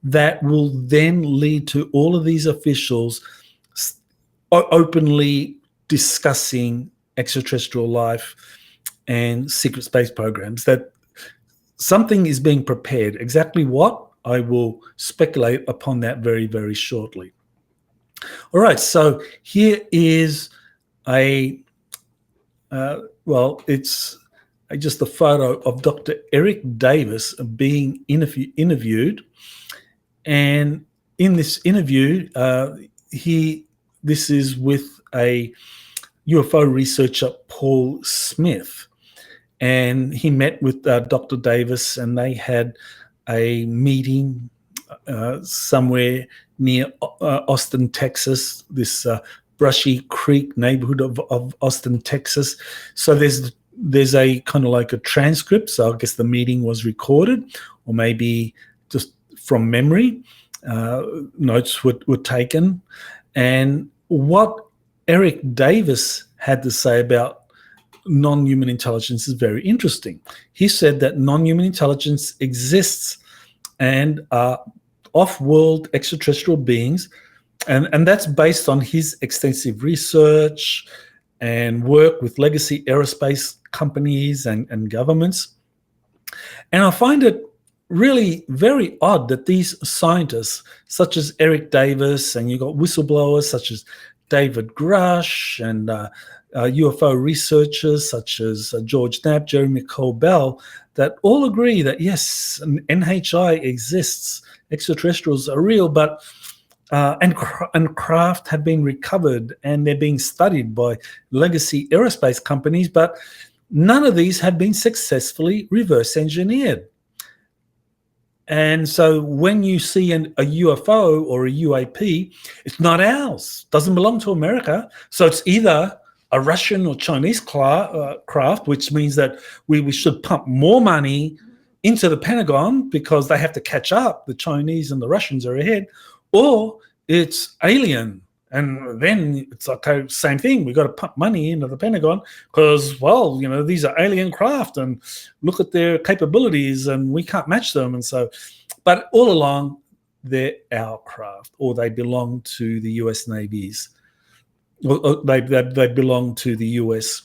A: that will then lead to all of these officials openly discussing extraterrestrial life and secret space programs, that something is being prepared. Exactly what? I will speculate upon that very, very shortly. All right, so here is it's just a photo of Dr. Eric Davis being interviewed. And in this interview, this is with a UFO researcher, Paul Smith. And he met with Dr. Davis, and they had a meeting somewhere near Austin, Texas, this Brushy Creek neighborhood of Austin, Texas. So there's a kind of like a transcript. So I guess the meeting was recorded, or maybe just from memory, notes were taken. And what Eric Davis had to say about non-human intelligence is very interesting. He said that non-human intelligence exists and are off-world extraterrestrial beings, and that's based on his extensive research and work with legacy aerospace companies and governments. And I find it really very odd that these scientists, such as Eric Davis, and you've got whistleblowers such as David Grush, and UFO researchers such as George Knapp, Jeremy Corbell, that all agree that yes, NHI exists, extraterrestrials are real, but and craft have been recovered and they're being studied by legacy aerospace companies, but none of these have been successfully reverse engineered. And so when you see a UFO or a UAP, it's not ours, doesn't belong to America. So it's either a Russian or Chinese craft, which means that we should pump more money into the Pentagon because they have to catch up. The Chinese and the Russians are ahead. Or it's alien. And then it's okay, same thing. We've got to pump money into the Pentagon because, well, these are alien craft and look at their capabilities and we can't match them. And so, but all along, they're our craft, or they belong to the US Navy's. Or they belong to the US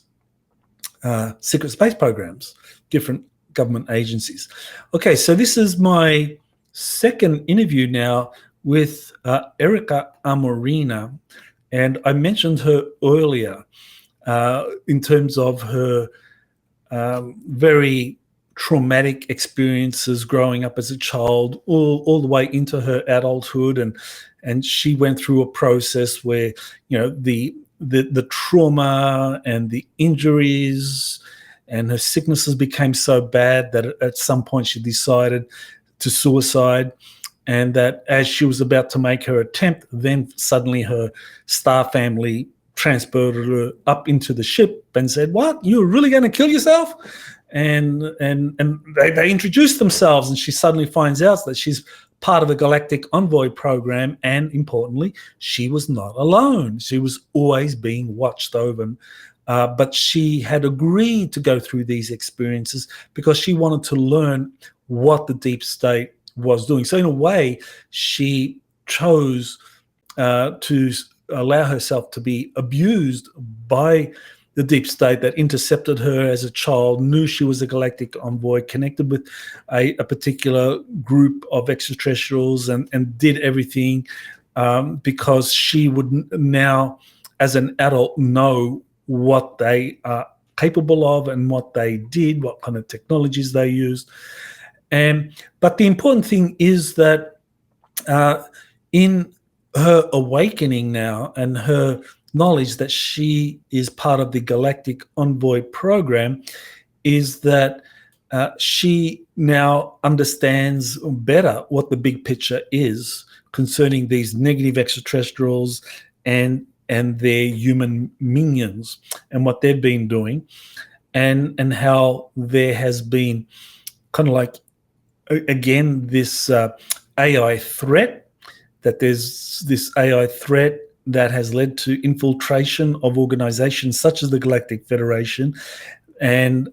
A: secret space programs, different government agencies. Okay, so this is my second interview now with Erica Amorina, and I mentioned her earlier in terms of her very traumatic experiences growing up as a child, all the way into her adulthood, and she went through a process where the trauma and the injuries and her sicknesses became so bad that at some point she decided to suicide. And that as she was about to make her attempt, then suddenly her star family transported her up into the ship and said, "What? You're really going to kill yourself?" And they introduced themselves, and she suddenly finds out that she's part of the Galactic Envoy program, and importantly, she was not alone. She was always being watched over. But she had agreed to go through these experiences because she wanted to learn what the deep state was doing. So in a way, she chose to allow herself to be abused by the deep state that intercepted her as a child, knew she was a galactic envoy, connected with a particular group of extraterrestrials, and did everything because she would now, as an adult, know what they are capable of and what they did, what kind of technologies they used. But the important thing is that in her awakening now and her knowledge that she is part of the Galactic Envoy program is that she now understands better what the big picture is concerning these negative extraterrestrials and their human minions and what they've been doing, and how there has been kind of like, again, this AI threat, that there's this AI threat that has led to infiltration of organizations such as the Galactic Federation, and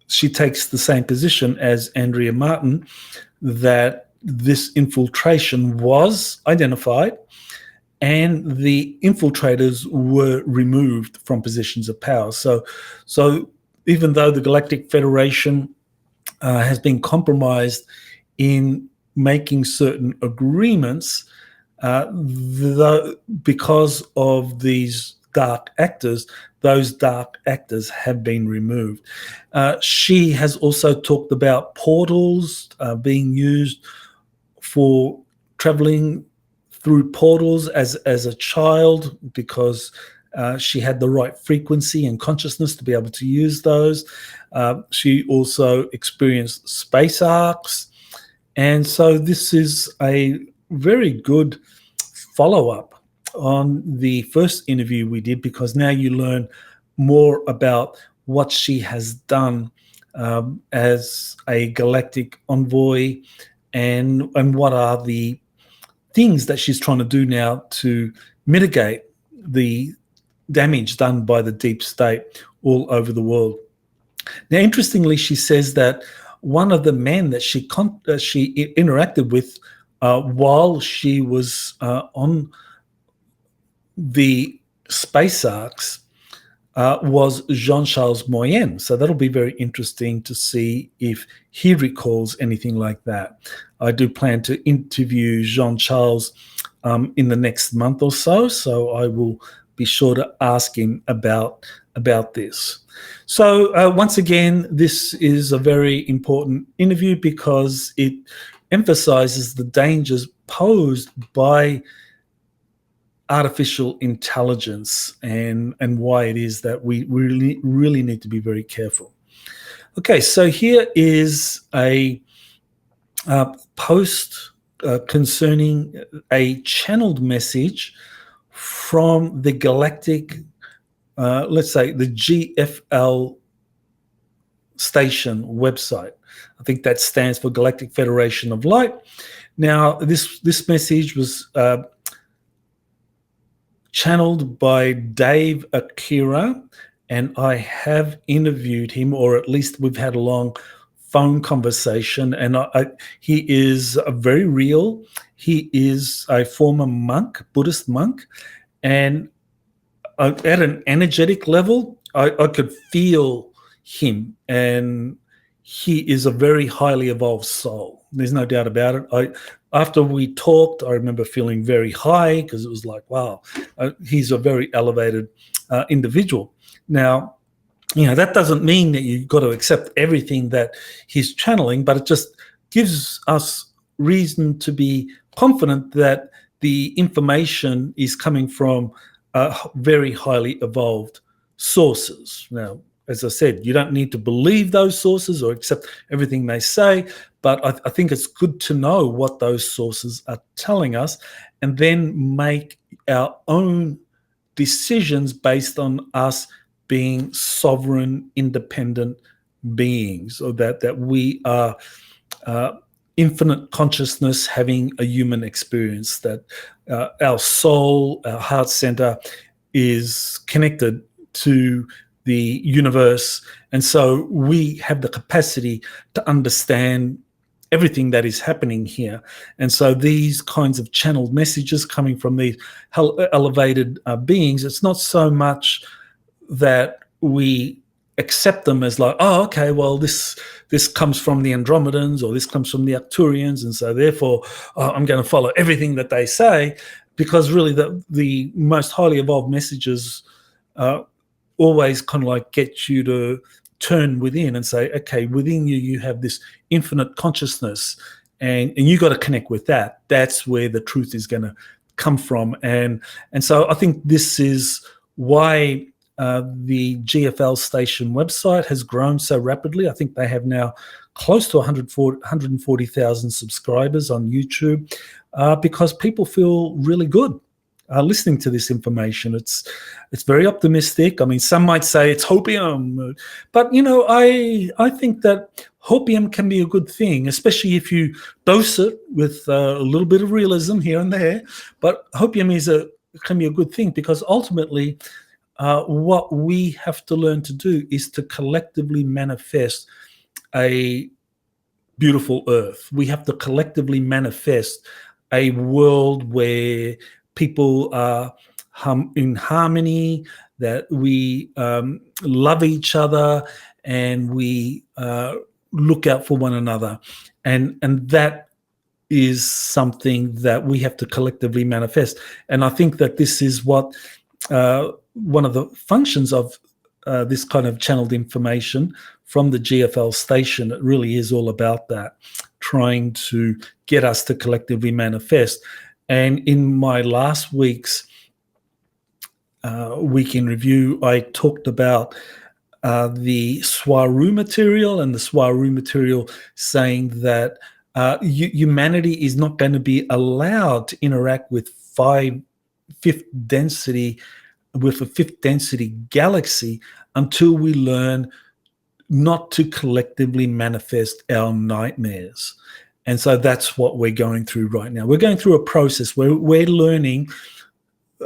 A: she takes the same position as Andrea Martin, that this infiltration was identified and the infiltrators were removed from positions of power. So even though the Galactic Federation has been compromised in making certain agreements, because of these dark actors, those dark actors have been removed. She has also talked about portals being used for traveling through portals as a child, because she had the right frequency and consciousness to be able to use those. She also experienced space arcs. And so this is a very good follow-up on the first interview we did, because now you learn more about what she has done as a galactic envoy, and what are the things that she's trying to do now to mitigate the damage done by the deep state all over the world. Now, interestingly, she says that one of the men that she interacted with while she was on the space arcs was Jean-Charles Moyen. So that'll be very interesting to see if he recalls anything like that. I do plan to interview Jean-Charles in the next month or so I will be sure to ask him about this. So once again, this is a very important interview because it emphasizes the dangers posed by artificial intelligence and why it is that we really need to be very careful. Okay, so here is a post concerning a channeled message from the galactic, let's say the GFL station website. I think that stands for Galactic Federation of Light. Now, this message was channeled by Dave Akira, and I have interviewed him, or at least we've had a long phone conversation, and he is very real. He is a former monk, Buddhist monk, and at an energetic level, I could feel him, and he is a very highly evolved soul. There's no doubt about it. After we talked, I remember feeling very high because it was like, wow, he's a very elevated individual. Now, that doesn't mean that you've got to accept everything that he's channeling, but it just gives us reason to be confident that the information is coming from very highly evolved sources. Now, as I said, you don't need to believe those sources or accept everything they say, but I think it's good to know what those sources are telling us and then make our own decisions based on us being sovereign, independent beings, or that we are infinite consciousness having a human experience, that our soul, our heart center is connected to the universe. And so we have the capacity to understand everything that is happening here. And so these kinds of channeled messages coming from these elevated beings, it's not so much that we accept them as like, oh, okay, well, this comes from the Andromedans or this comes from the Arcturians, and so therefore I'm going to follow everything that they say, because really the most highly evolved messages always kind of like get you to turn within and say, okay, within you have this infinite consciousness, and you got to connect with that. That's where the truth is going to come from. And so I think this is why the GFL station website has grown so rapidly. I think they have now close to 140,000 subscribers on YouTube, because people feel really good listening to this information. It's very optimistic. I mean, some might say it's hopium, but I think that hopium can be a good thing, especially if you dose it with a little bit of realism here and there. But hopium can be a good thing, because ultimately, what we have to learn to do is to collectively manifest a beautiful earth. We have to collectively manifest a world where people are in harmony, that we love each other, and we look out for one another. And that is something that we have to collectively manifest. And I think that this is what one of the functions of this kind of channeled information from the GFL station. It really is all about that, trying to get us to collectively manifest. And in my last week's week in review, I talked about the Swaru material, and the Swaru material saying that humanity is not going to be allowed to interact with a fifth density galaxy until we learn not to collectively manifest our nightmares. And so that's what we're going through right now. We're going through a process where we're learning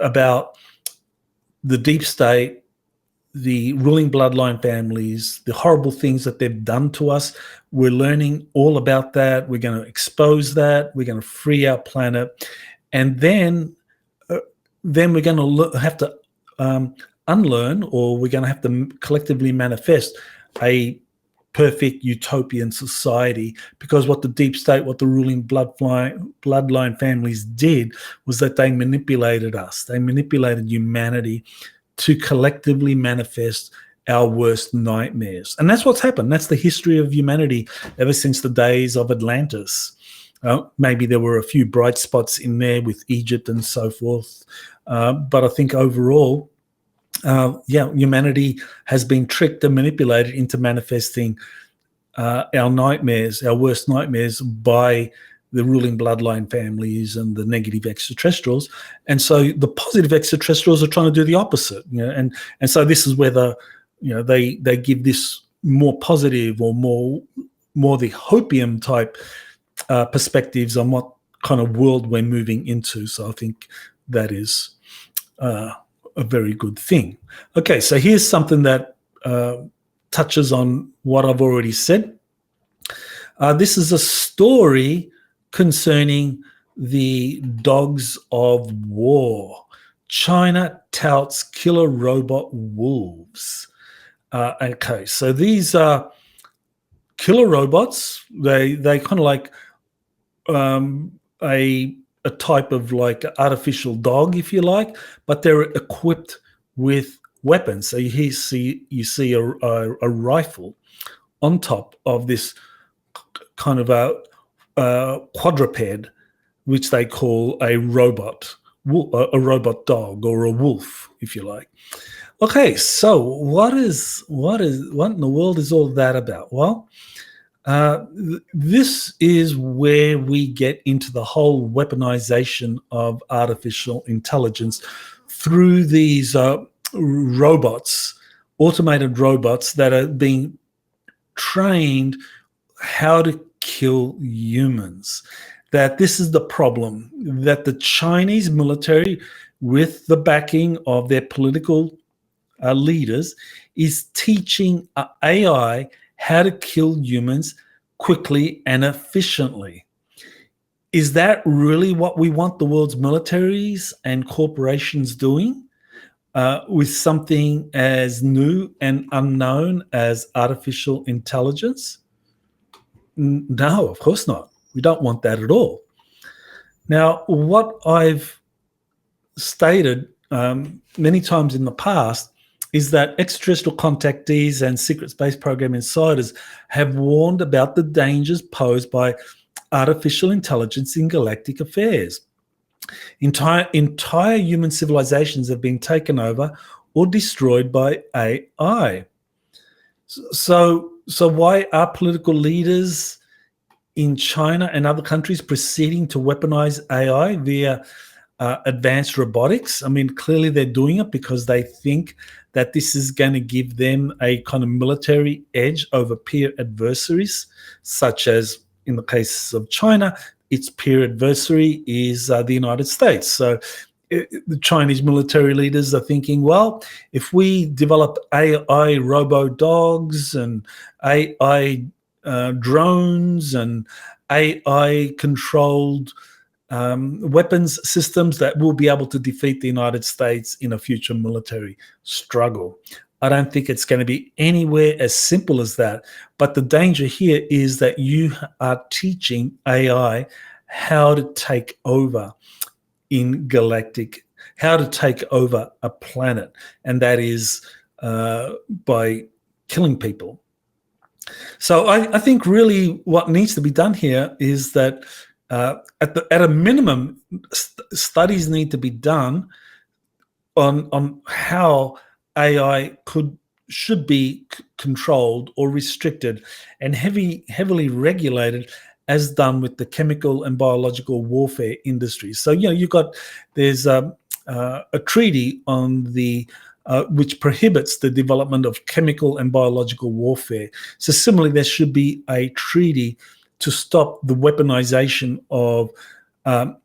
A: about the deep state, the ruling bloodline families, the horrible things that they've done to us. We're learning all about that. We're going to expose that. We're going to free our planet. And then we're going to have to unlearn, or we're going to have to collectively manifest a perfect utopian society. Because what the deep state, what the ruling bloodline families did was that they manipulated us. They manipulated humanity to collectively manifest our worst nightmares. And that's what's happened. That's the history of humanity ever since the days of Atlantis. Maybe there were a few bright spots in there with Egypt and so forth. But I think overall, humanity has been tricked and manipulated into manifesting our nightmares, our worst nightmares, by the ruling bloodline families and the negative extraterrestrials. And so the positive extraterrestrials are trying to do the opposite. And so this is where they give this more positive or more the hopium type perspectives on what kind of world we're moving into. So I think that is a very good thing. Okay, so here's something that touches on what I've already said. This is a story concerning the dogs of war. China touts killer robot wolves. Okay, so these are killer robots. They kind of like a type of like artificial dog, if you like, but they're equipped with weapons. So you see a rifle on top of this kind of a quadruped, which they call a robot dog, or a wolf, if you like. Okay, so what in the world is all that about? Well, this is where we get into the whole weaponization of artificial intelligence through these robots, automated robots that are being trained how to kill humans. That this is the problem, that the Chinese military, with the backing of their political leaders, is teaching AI how to kill humans quickly and efficiently. Is that really what we want the world's militaries and corporations doing with something as new and unknown as artificial intelligence? No, of course not. We don't want that at all. Now, what I've stated many times in the past is that extraterrestrial contactees and secret space program insiders have warned about the dangers posed by artificial intelligence in galactic affairs. Entire human civilizations have been taken over or destroyed by AI. So why are political leaders in China and other countries proceeding to weaponize AI via advanced robotics? I mean, clearly they're doing it because they think that this is going to give them a kind of military edge over peer adversaries, such as in the case of China, its peer adversary is the United States. So the Chinese military leaders are thinking, well, if we develop AI robo-dogs and AI drones and AI-controlled weapons systems, that will be able to defeat the United States in a future military struggle. I don't think it's going to be anywhere as simple as that. But the danger here is that you are teaching AI how to take over in galactic, how to take over a planet, and that is by killing people. So I think really what needs to be done here is that at a minimum, studies need to be done on how AI should be controlled or restricted and heavily regulated, as done with the chemical and biological warfare industry. So there's a treaty on the which prohibits the development of chemical and biological warfare. So similarly, there should be a treaty to stop the weaponization of the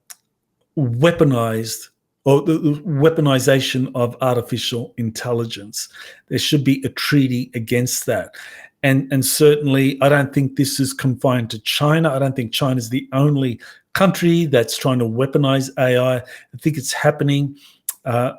A: weaponization of artificial intelligence. There should be a treaty against that. And certainly, I don't think this is confined to China. I don't think China is the only country that's trying to weaponize AI. I think it's happening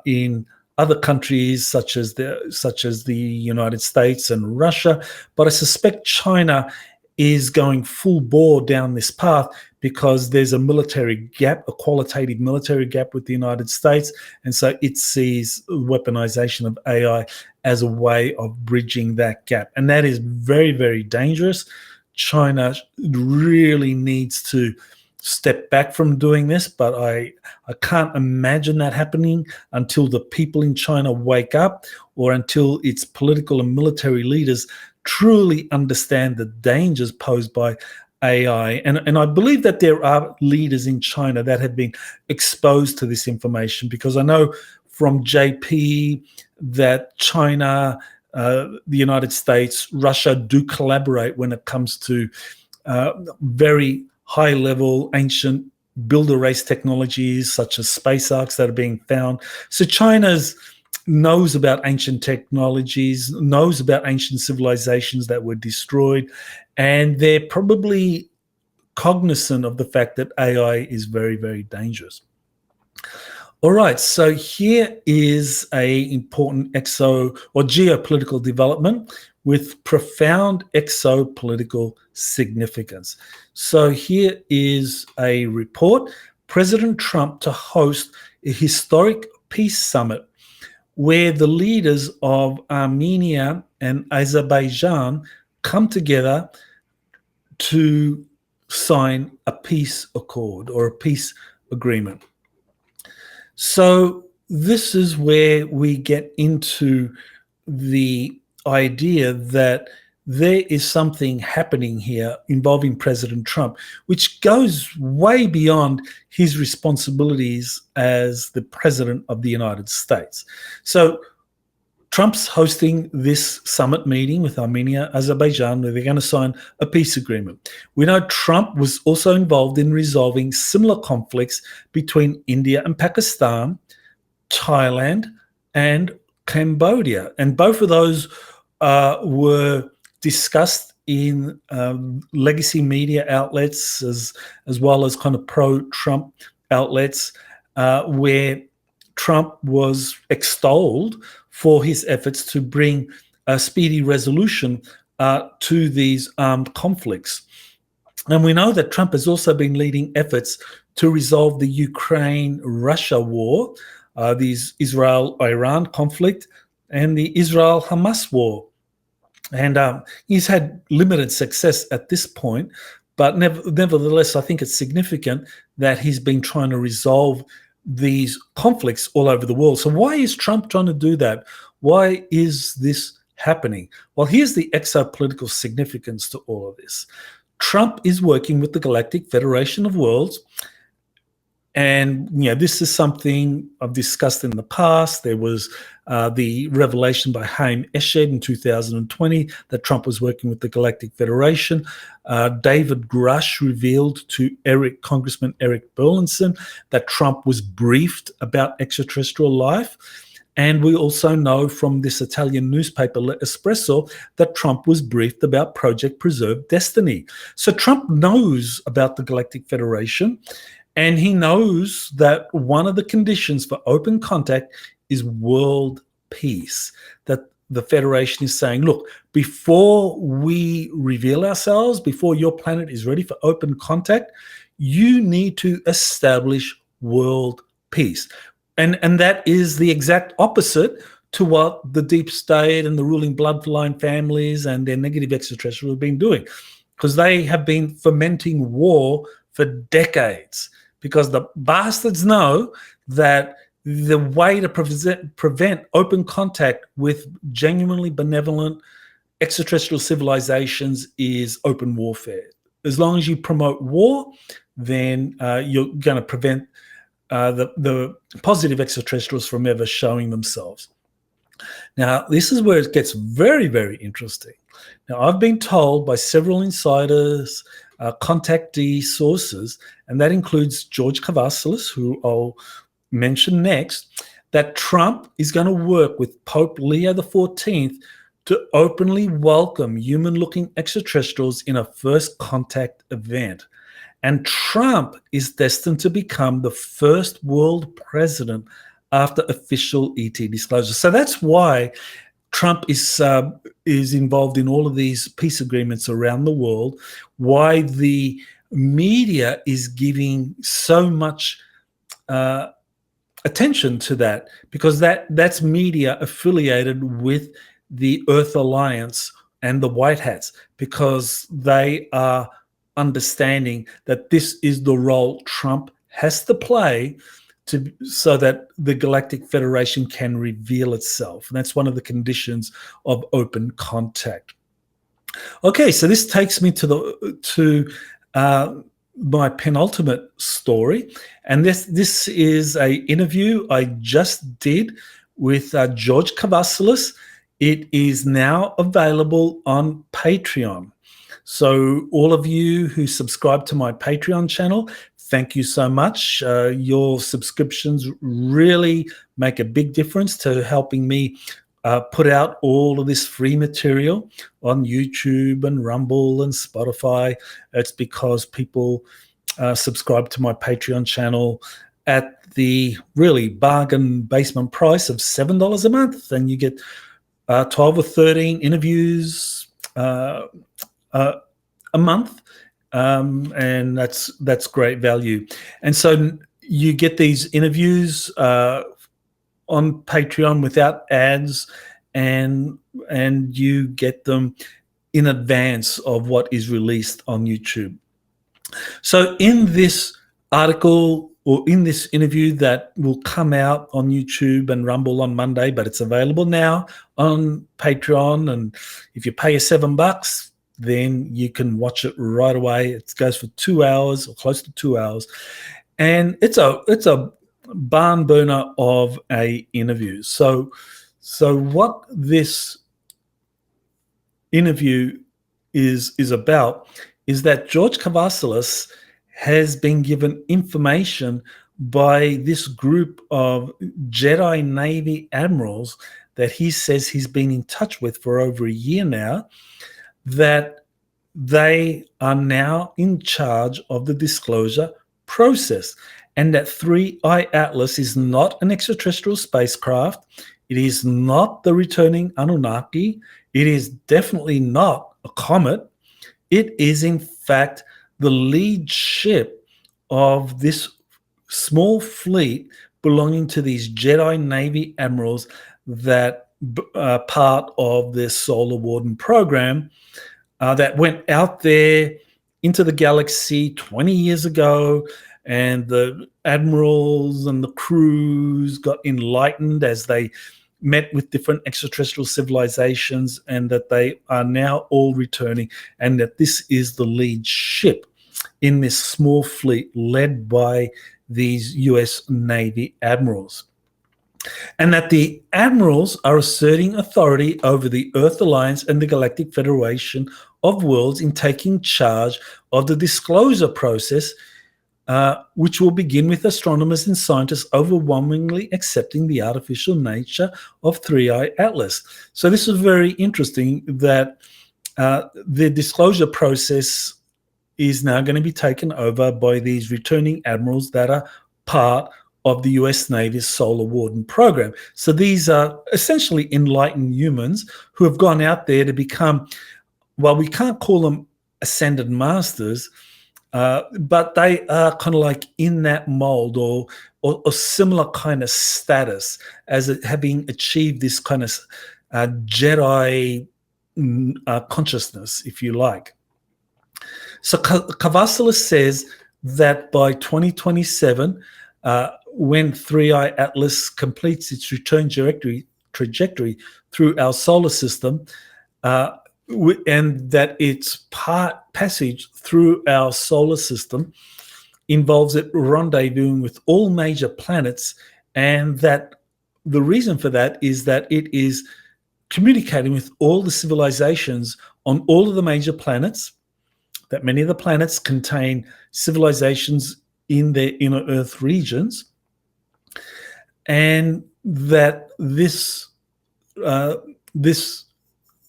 A: in other countries such as the United States and Russia. But I suspect China is going full bore down this path because there's a military gap, a qualitative military gap with the United States. And so it sees weaponization of AI as a way of bridging that gap. And that is very, very dangerous. China really needs to step back from doing this, but I can't imagine that happening until the people in China wake up, or until its political and military leaders truly understand the dangers posed by AI. And I believe that there are leaders in China that have been exposed to this information, because I know from JP that China, the United States, Russia do collaborate when it comes to very high-level ancient builder race technologies such as space arcs that are being found. So China knows about ancient technologies, knows about ancient civilizations that were destroyed, and they're probably cognizant of the fact that AI is very, very dangerous. All right, so here is an important geopolitical development with profound exopolitical significance. So here is a report: President Trump to host a historic peace summit where the leaders of Armenia and Azerbaijan come together to sign a peace accord or a peace agreement. So this is where we get into the idea that there is something happening here involving President Trump, which goes way beyond his responsibilities as the president of the United States. So Trump's hosting this summit meeting with Armenia, Azerbaijan, where they're going to sign a peace agreement. We know Trump was also involved in resolving similar conflicts between India and Pakistan, Thailand, and Cambodia. And both of those were discussed in legacy media outlets as well as kind of pro-Trump outlets, where Trump was extolled for his efforts to bring a speedy resolution to these armed conflicts. And we know that Trump has also been leading efforts to resolve the Ukraine-Russia war, the Israel-Iran conflict, and the Israel-Hamas war. And he's had limited success at this point, But nevertheless, I think it's significant that he's been trying to resolve these conflicts all over the world. So why is Trump trying to do that? Why is this happening? Well, here's the exopolitical significance to all of this. Trump is working with the Galactic Federation of Worlds. And this is something I've discussed in the past. There was the revelation by Haim Eshed in 2020 that Trump was working with the Galactic Federation. David Grush revealed to Congressman Eric Burlinson that Trump was briefed about extraterrestrial life. And we also know from this Italian newspaper, L'Espresso, that Trump was briefed about Project Preserve Destiny. So Trump knows about the Galactic Federation. And he knows that one of the conditions for open contact is world peace, that the Federation is saying, look, before we reveal ourselves, before your planet is ready for open contact, you need to establish world peace. And that is the exact opposite to what the deep state and the ruling bloodline families and their negative extraterrestrials have been doing, because they have been fomenting war for decades. Because the bastards know that the way to prevent open contact with genuinely benevolent extraterrestrial civilizations is open warfare. As long as you promote war, then you're going to prevent the positive extraterrestrials from ever showing themselves. Now, this is where it gets very, very interesting. Now, I've been told by several insiders, contactee sources, and that includes George Kavasilis, who I'll mention next, that Trump is going to work with Pope Leo XIV to openly welcome human-looking extraterrestrials in a first contact event. And Trump is destined to become the first world president after official ET disclosure. So that's why Trump is involved in all of these peace agreements around the world, why the media is giving so much attention to that, because that's media affiliated with the Earth Alliance and the White Hats, because they are understanding that this is the role Trump has to play so that the Galactic Federation can reveal itself. And that's one of the conditions of open contact. Okay, so this takes me to my penultimate story, and this is a interview I just did with George Kavasilis. It is now available on Patreon. So all of you who subscribe to my Patreon channel, thank you so much. Your subscriptions really make a big difference to helping me put out all of this free material on YouTube and Rumble and Spotify. It's because people subscribe to my Patreon channel at the really bargain basement price of $7 a month, and you get 12 or 13 interviews a month, and that's great value. And so you get these interviews on Patreon without ads, and you get them in advance of what is released on YouTube. So in this article, or in this interview that will come out on YouTube and Rumble on Monday, but it's available now on Patreon, and if you pay $7, then you can watch it right away. It goes for 2 hours or close to 2 hours, and it's a barn burner of a interview. So what this interview is about is that George Kavasilis has been given information by this group of Jedi Navy admirals that he says he's been in touch with for over a year now, that they are now in charge of the disclosure process, and that 3I Atlas is not an extraterrestrial spacecraft. It is not the returning Anunnaki. It is definitely not a comet. It is, in fact, the lead ship of this small fleet belonging to these Jedi Navy admirals that are part of their Solar Warden program that went out there into the galaxy 20 years ago, and the admirals and the crews got enlightened as they met with different extraterrestrial civilizations, and that they are now all returning, and that this is the lead ship in this small fleet led by these US Navy admirals. And that the admirals are asserting authority over the Earth Alliance and the Galactic Federation of Worlds in taking charge of the disclosure process, which will begin with astronomers and scientists overwhelmingly accepting the artificial nature of Three-Eye Atlas. So this is very interesting that the disclosure process is now going to be taken over by these returning admirals that are part of the US Navy's Solar Warden program. So these are essentially enlightened humans who have gone out there to become, well, we can't call them ascended masters, but they are kind of like in that mold or similar kind of status as having achieved this kind of Jedi consciousness, if you like. So Kavasilis says that by 2027, when Three-Eye Atlas completes its return trajectory through our solar system, and that its passage through our solar system involves it rendezvousing with all major planets, and that the reason for that is that it is communicating with all the civilizations on all of the major planets, that many of the planets contain civilizations in their inner Earth regions, and that this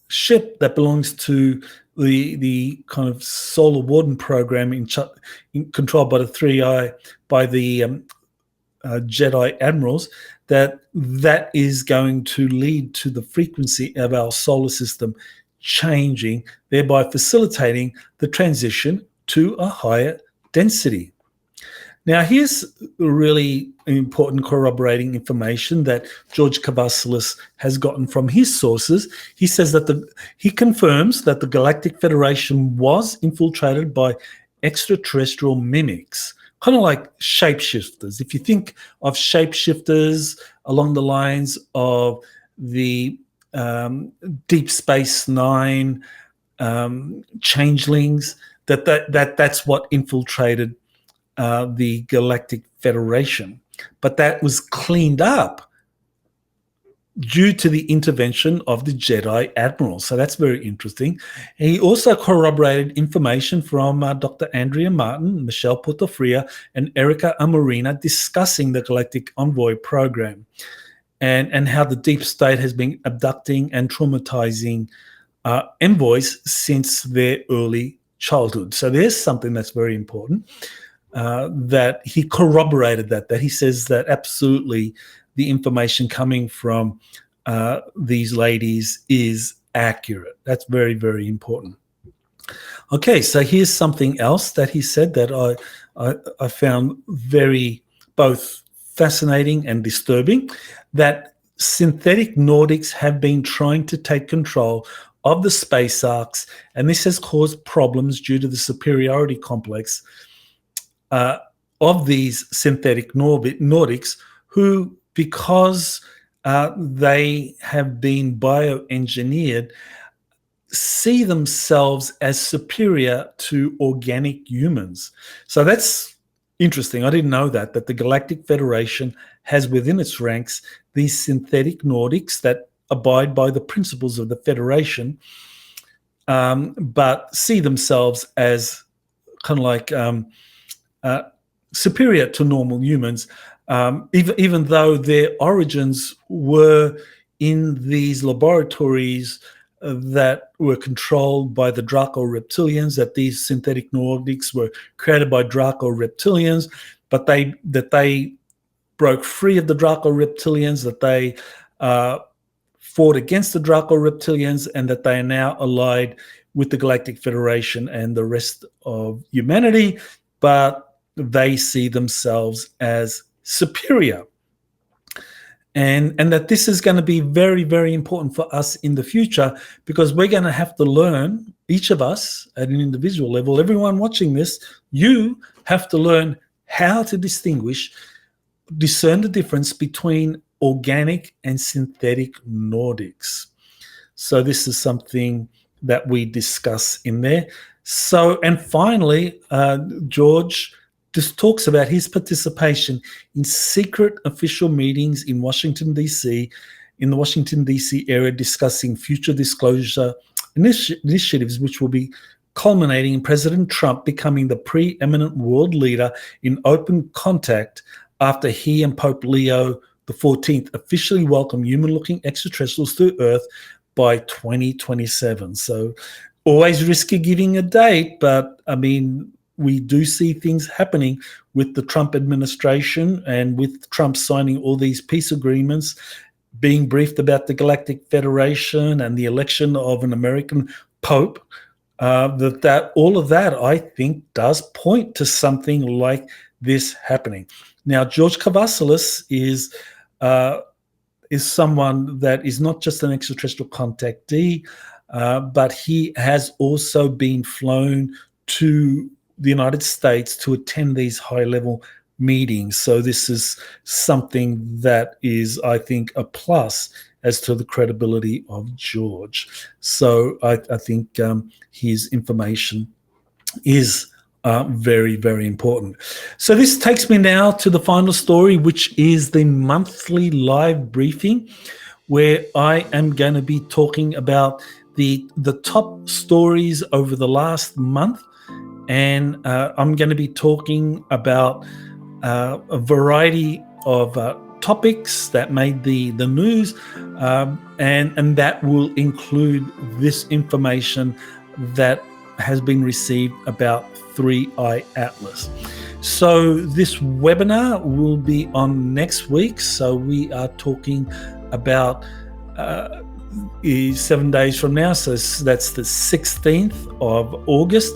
A: ship that belongs to the kind of Solar Warden program controlled by the Three-Eye, by the Jedi admirals, that is going to lead to the frequency of our solar system changing, thereby facilitating the transition to a higher density. Now, here's really important corroborating information that George Kavasilis has gotten from his sources. He says that he confirms that the Galactic Federation was infiltrated by extraterrestrial mimics, kind of like shapeshifters. If you think of shapeshifters along the lines of the Deep Space Nine changelings, that's what infiltrated the Galactic Federation. But that was cleaned up due to the intervention of the Jedi admirals. So that's very interesting. And he also corroborated information from Dr. Andrea Martin, Michelle Portofria, and Erica Amarina discussing the Galactic Envoy program and how the deep state has been abducting and traumatizing envoys since their early childhood. So there's something that's very important. That he corroborated that he says that absolutely the information coming from these ladies is accurate. That's very, very important. Okay, so here's something else that he said that I found very both fascinating and disturbing, that synthetic Nordics have been trying to take control of the space arcs, and this has caused problems due to the superiority complex of these synthetic Nordics, who, because they have been bioengineered, see themselves as superior to organic humans. So that's interesting. I didn't know that the Galactic Federation has within its ranks these synthetic Nordics that abide by the principles of the Federation, but see themselves as kind of like superior to normal humans, even though their origins were in these laboratories that were controlled by the Draco reptilians, that these synthetic Nordics were created by Draco reptilians, but that they broke free of the Draco reptilians, that they fought against the Draco reptilians, and that they are now allied with the Galactic Federation and the rest of humanity, but they see themselves as superior. and that this is going to be very, very important for us in the future, because we're going to have to learn, each of us at an individual level, everyone watching this, you have to learn how to discern the difference between organic and synthetic Nordics. So this is something that we discuss in there. So, and finally, George just talks about his participation in secret official meetings in Washington, D.C., in the Washington, D.C. area, discussing future disclosure initiatives, which will be culminating in President Trump becoming the preeminent world leader in open contact after he and Pope Leo XIV officially welcome human-looking extraterrestrials to Earth by 2027. So always risky giving a date, but I mean, we do see things happening with the Trump administration and with Trump signing all these peace agreements, being briefed about the Galactic Federation and the election of an American Pope. That all of that, I think, does point to something like this happening. Now, George Kavassilis is someone that is not just an extraterrestrial contactee, but he has also been flown to the United States to attend these high-level meetings. So this is something that is, I think, a plus as to the credibility of George. So I think his information is very, very important. So this takes me now to the final story, which is the monthly live briefing, where I am going to be talking about the top stories over the last month. And I'm going to be talking about a variety of topics that made the news, and that will include this information that has been received about 3i Atlas. So this webinar will be on next week. So we are talking about 7 days from now. So that's the 16th of August.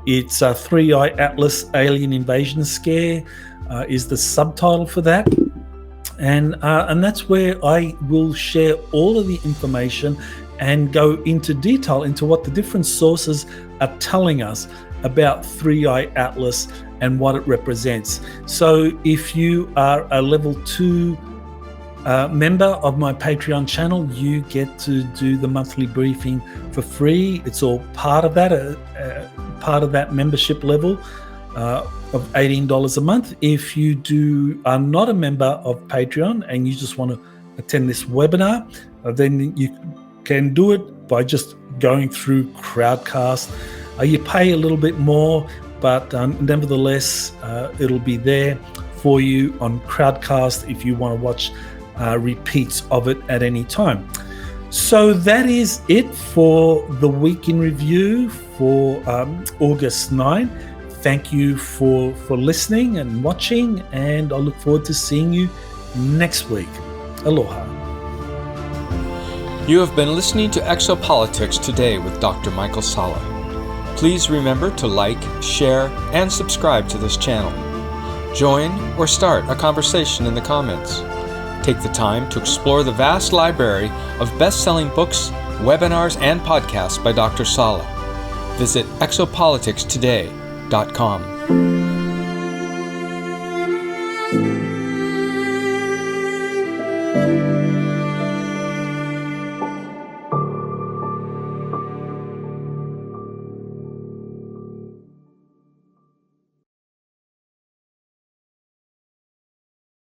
A: It's 3i Atlas Alien Invasion Scare is the subtitle for that. And that's where I will share all of the information and go into detail into what the different sources are telling us about 3i Atlas and what it represents. So if you are a level 2 member of my Patreon channel, you get to do the monthly briefing for free. It's all part of that membership level of $18 a month. If you are not a member of Patreon and you just want to attend this webinar, then you can do it by just going through Crowdcast. You pay a little bit more, but nevertheless, it'll be there for you on Crowdcast if you want to watch repeats of it at any time. So that is it for the week in review for August 9. Thank you for listening and watching, and I look forward to seeing you next week. Aloha.
B: You have been listening to Exopolitics Today with Dr. Michael Salla. Please remember to like, share, and subscribe to this channel. Join or start a conversation in the comments. Take the time to explore the vast library of best-selling books, webinars, and podcasts by Dr. Salla. Visit exopoliticstoday.com.